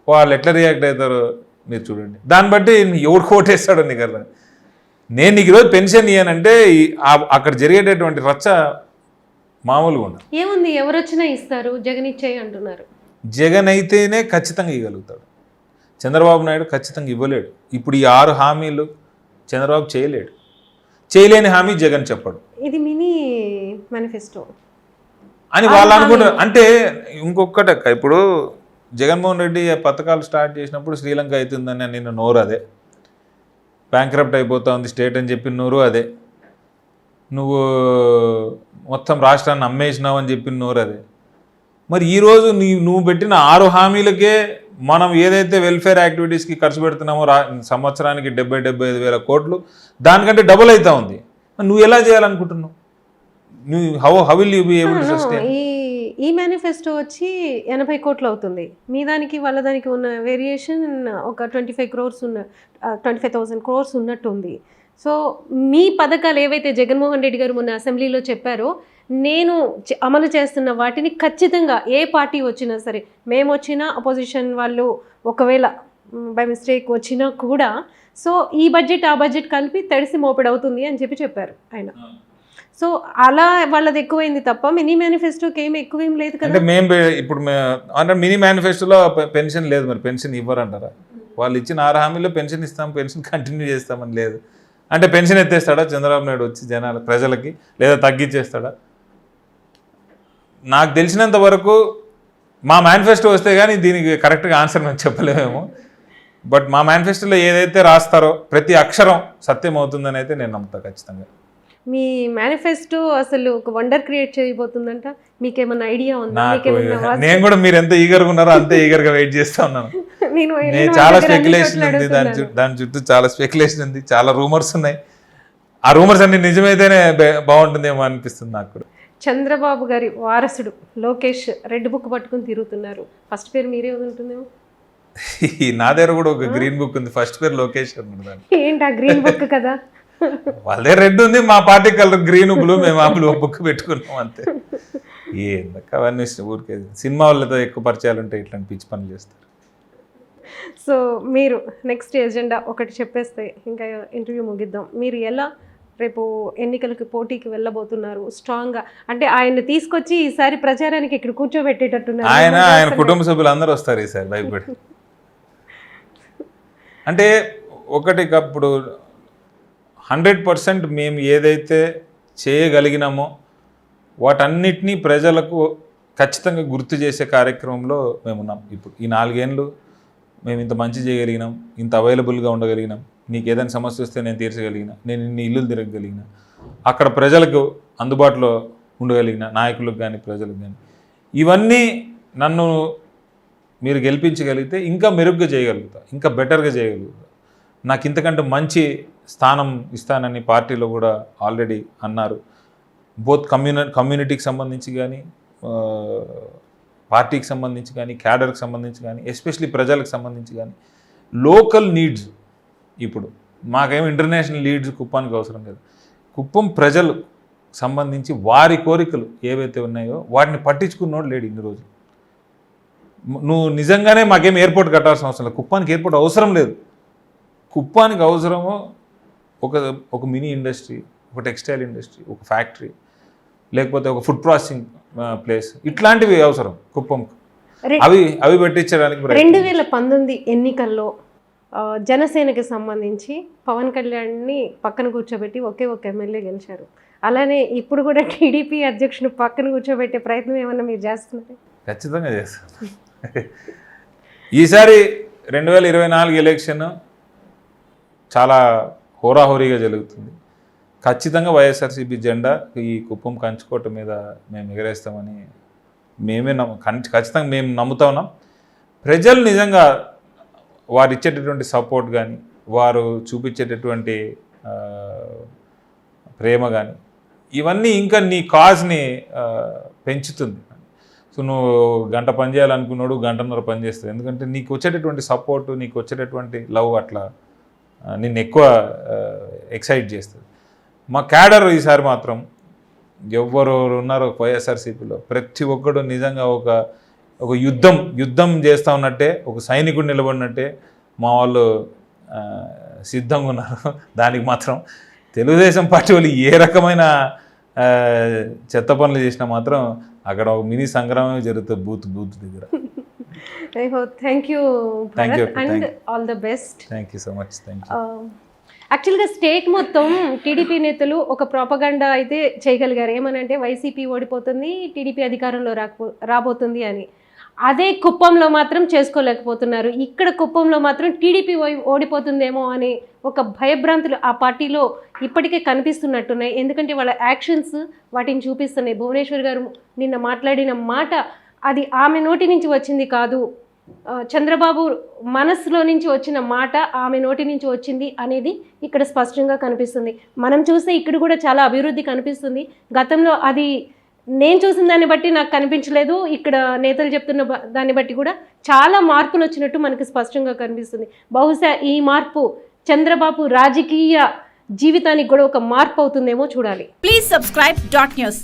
వాళ్ళు ఎట్లా రియాక్ట్ అవుతారో మీరు చూడండి. దాన్ని బట్టి ఎవడు ఓటేస్తాడో నీకు అర్థం. నేను నీకు ఈరోజు పెన్షన్ ఇవ్వనంటే అక్కడ జరిగేటటువంటి రచ్చ మామూలుగా ఉండదు. ఏముంది, ఎవరు వచ్చినా ఇస్తారు, జగన్ ఇచ్చేయి అంటున్నారు. జగన్ అయితేనే ఖచ్చితంగా ఇవ్వగలుగుతాడు, చంద్రబాబు నాయుడు ఖచ్చితంగా ఇవ్వలేడు. ఇప్పుడు ఈ 6 హామీలు చంద్రబాబు చేయలేడు. చేయలేని హామీ జగన్ చెప్పడు. ఇది మినీ మేనిఫెస్టో అని వాళ్ళు అనుకుంటారు. అంటే ఇంకొకటక్క, ఇప్పుడు జగన్మోహన్ రెడ్డి పథకాలు స్టార్ట్ చేసినప్పుడు శ్రీలంక అవుతుందని నిన్న నోరు అదే, బ్యాంక్రప్ట్ అయిపోతా ఉంది స్టేట్ అని చెప్పిన నోరు అదే, నువ్వు మొత్తం రాష్ట్రాన్ని అమ్మేసినావు అని చెప్పిన నోరు అదే. మరి ఈరోజు నువ్వు పెట్టిన 6 హామీలకే మనం ఏదైతే వెల్ఫేర్ యాక్టివిటీస్కి ఖర్చు పెడుతున్నామో సంవత్సరానికి 70-75 వేల కోట్లు దానికంటే డబుల్ అవుతా ఉంది. నువ్వు ఎలా చేయాలనుకుంటున్నావు? నువ్వు how will you be able to sustain? ఈ మేనిఫెస్టో వచ్చి 80 కోట్లు అవుతుంది. మీ దానికి వాళ్ళ దానికి ఉన్న వేరియేషన్ ఒక 25,000 crores ఉన్నట్టు ఉంది. సో మీ పథకాలు ఏవైతే జగన్మోహన్ రెడ్డి గారు మొన్న అసెంబ్లీలో చెప్పారో నేను అమలు చేస్తున్న వాటిని ఖచ్చితంగా ఏ పార్టీ వచ్చినా సరే, మేము వచ్చినా అపోజిషన్ వాళ్ళు ఒకవేళ బై మిస్టేక్ వచ్చినా కూడా సో ఈ బడ్జెట్ ఆ బడ్జెట్ కలిపి తడిసి మోపెడవుతుంది అని చెప్పారు ఆయన. సో అలా వాళ్ళది ఎక్కువైంది తప్ప మినీ మేనిఫెస్టోకి ఏమి ఎక్కువేం లేదు కదా. అంటే మేము ఇప్పుడు అంటే మినీ మేనిఫెస్టోలో పెన్షన్ లేదు, మరి పెన్షన్ ఇవ్వరంటారా? వాళ్ళు ఇచ్చిన 6 హామీలో పెన్షన్ ఇస్తాం, పెన్షన్ కంటిన్యూ చేస్తామని లేదు. అంటే పెన్షన్ ఎత్తేస్తాడా చంద్రబాబు నాయుడు వచ్చి ప్రజలకి, లేదా తగ్గించేస్తాడా? నాకు తెలిసినంత వరకు మా మేనిఫెస్టో వస్తే కానీ దీనికి కరెక్ట్గా ఆన్సర్ మేము చెప్పలేమేమో. బట్ మా మేనిఫెస్టోలో ఏదైతే రాస్తారో ప్రతి అక్షరం సత్యం అవుతుందని అయితే నేను నమ్ముతా ఖచ్చితంగా. మీ మేనిఫెస్టో అసలు ఒక వండర్ క్రియేట్ చేయబోతుందంట. మీకేమన్నా ఐడియా ఉందా? నేను కూడా మీరు ఎంత ఈగర్గా ఉన్నారో అంతే ఈగర్గా వెయిట్ చేస్తా ఉన్నాను. నేను చాలా స్పెక్యులేషన్ ఉంది దాని చుట్టూ చాలా స్పెక్యులేషన్ ఉంది, చాలా రూమర్స్ ఉన్నాయి. ఆ రూమర్స్ అన్ని నిజమైతేనే బాగుంటుందేమో అనిపిస్తుంది నాకు కూడా. చంద్రబాబు గారి వారసుడు లోకేష్ రెడ్ బుక్ పట్టుకుని తిరుగుతున్నారు. ఫస్ట్ పేరు మీరే ఉంటుందేమో. నా దగ్గర కూడా ఒక గ్రీన్ బుక్ ఉంది, ఫస్ట్ పేరు లోకేష్ అని. ఏంటి ఆ గ్రీన్ బుక్ కదా? వాళ్ళదే రెడ్ ఉంది, మా పార్టీ కలర్ గ్రీన్ బ్లూ, మేము ఆ బ్లూ బుక్ పెట్టుకున్నాం అంతే. ఏందక్క అవన్నీ ఊరికే సినిమా వాళ్ళతో ఎక్కువ పరిచయాలు ఉంటాయి, ఇట్లాంటి పిచ్చి పనులు చేస్తారు. సో మీరు నెక్స్ట్ ఎజెండా ఒకటి చెప్పేస్తే ఇంకా ఇంటర్వ్యూ ముగిద్దాం. మీరు ఎలా రేపు ఎన్నికలకు పోటీకి వెళ్ళబోతున్నారు స్ట్రాంగ్గా? అంటే ఆయన తీసుకొచ్చి ఈసారి ప్రచారానికి ఇక్కడ కూర్చోబెట్టేటట్టున్నారు. ఆయన కుటుంబ సభ్యులు అందరూ వస్తారు ఈసారి భయపడి. అంటే ఒకటికప్పుడు 100% మేము ఏదైతే చేయగలిగినామో వాటన్నిటినీ ప్రజలకు ఖచ్చితంగా గుర్తు చేసే కార్యక్రమంలో మేము ఉన్నాం. ఇప్పుడు ఈ 4 ఏళ్ళు మేము ఇంత మంచి చేయగలిగినాం, ఇంత అవైలబుల్గా ఉండగలిగినాం, నీకు ఏదైనా సమస్య వస్తే నేను తీర్చగలిగిన, నేను ఇన్ని ఇల్లులు తిరగగలిగిన, అక్కడ ప్రజలకు అందుబాటులో ఉండగలిగిన, నాయకులకు కానీ ప్రజలకు కానీ, ఇవన్నీ నన్ను మీరు గెలిపించగలిగితే ఇంకా మెరుగ్గా చేయగలుగుతా, ఇంకా బెటర్గా చేయగలుగుతా. నాకు ఇంతకంటే మంచి స్థానం ఇస్తానని పార్టీలో కూడా ఆల్రెడీ అన్నారు. బోత్ కమ్యూనిటీకి సంబంధించి కానీ, పార్టీకి సంబంధించి కానీ, క్యాడర్కి సంబంధించి కానీ, ఎస్పెషలీ ప్రజలకు సంబంధించి కానీ, లోకల్ నీడ్స్. ఇప్పుడు మాకేమో ఇంటర్నేషనల్ లీడ్స్ కుప్పానికి అవసరం లేదు. కుప్పం ప్రజలు సంబంధించి వారి కోరికలు ఏవైతే ఉన్నాయో వాటిని పట్టించుకున్నోడు లేడు ఇన్ని రోజులు. నువ్వు నిజంగానే మాకేం ఎయిర్పోర్ట్ కట్టాల్సిన అవసరం లేదు, కుప్పానికి ఎయిర్పోర్ట్ అవసరం లేదు. కుప్పానికి అవసరము ఒక మినీ ఇండస్ట్రీ, ఒక టెక్స్టైల్ ఇండస్ట్రీ, ఒక ఫ్యాక్టరీ, లేకపోతే ఒక ఫుడ్ ప్రాసెసింగ్ ప్లేస్, ఇట్లాంటివి అవసరం కుప్పంకు. అవి పెట్టించడానికి 2019 ఎన్నికల్లో జనసేనకి సంబంధించి పవన్ కళ్యాణ్ని పక్కన కూర్చోబెట్టి ఒకే ఒక ఎమ్మెల్యే గెలిచారు. అలానే ఇప్పుడు కూడా టీడీపీ అధ్యక్షుడు పక్కన కూర్చోబెట్టే ప్రయత్నం ఏమన్నా మీరు చేస్తున్నారు? ఖచ్చితంగా చేస్తారు. ఈసారి 2024 ఎలక్షన్ చాలా హోరాహోరీగా జరుగుతుంది. ఖచ్చితంగా వైఎస్ఆర్సీపీ జెండా ఈ కుప్పం కంచుకోట మీద మేము ఎగరేస్తామని ఖచ్చితంగా మేము నమ్ముతా ఉన్నాం. ప్రజలు నిజంగా వారు ఇచ్చేటటువంటి సపోర్ట్ కానీ, వారు చూపించేటటువంటి ప్రేమ కానీ, ఇవన్నీ ఇంకా నీ కాజ్ని పెంచుతుంది. సో నువ్వు గంట పని చేయాలనుకున్నాడు, 1.5 పని చేస్తుంది. ఎందుకంటే నీకు వచ్చేటటువంటి సపోర్టు, నీకు వచ్చేటటువంటి లవ్ అట్లా నిన్ను ఎక్కువ ఎక్సైట్ చేస్తుంది. మా క్యాడర్ ఈసారి మాత్రం ఎవరు ఉన్నారో వైఎస్ఆర్సీపీలో ప్రతి ఒక్కడు నిజంగా ఒక యుద్ధం చేస్తూ ఉన్నట్టే, ఒక సైనికుడు నిలబడినట్టే మా వాళ్ళు సిద్ధంగా ఉన్నారు. దానికి మాత్రం తెలుగుదేశం పార్టీ వాళ్ళు ఏ రకమైన చెత్త పనులు చేసినా మాత్రం అక్కడ ఒక మినీ సంగ్రామం జరుగుతుంది బూత్ దగ్గర. Thank you and all the best. Thank you so much. Thank you. యాక్చువల్గా స్టేట్ మొత్తం టీడీపీ నేతలు ఒక ప్రోపగండా అయితే చేయగలిగారు. ఏమనంటే వైసీపీ ఓడిపోతుంది, టీడీపీ అధికారంలో రాబోతుంది అని. అదే కుప్పంలో మాత్రం చేసుకోలేకపోతున్నారు. ఇక్కడ కుప్పంలో మాత్రం టీడీపీ ఓడిపోతుందేమో అని ఒక భయభ్రాంతులు ఆ పార్టీలో ఇప్పటికే కనిపిస్తున్నట్టున్నాయి. ఎందుకంటే వాళ్ళ యాక్షన్స్ వాటిని చూపిస్తున్నాయి. భువనేశ్వర్ గారు నిన్న మాట్లాడిన మాట అది ఆమె నోటి నుంచి వచ్చింది కాదు, చంద్రబాబు మనసులో నుంచి వచ్చిన మాట ఆమె నోటి నుంచి వచ్చింది అనేది ఇక్కడ స్పష్టంగా కనిపిస్తుంది. మనం చూస్తే ఇక్కడ కూడా చాలా అభివృద్ధి కనిపిస్తుంది. గతంలో అది నేను చూసిన దాన్ని బట్టి నాకు కనిపించలేదు, ఇక్కడ నేతలు చెప్తున్న దాన్ని బట్టి కూడా చాలా మార్పులు వచ్చినట్టు మనకి స్పష్టంగా కనిపిస్తుంది. బహుశా ఈ మార్పు చంద్రబాబు రాజకీయ జీవితానికి కూడా ఒక మార్పు అవుతుందేమో చూడాలి. Please subscribe dot news.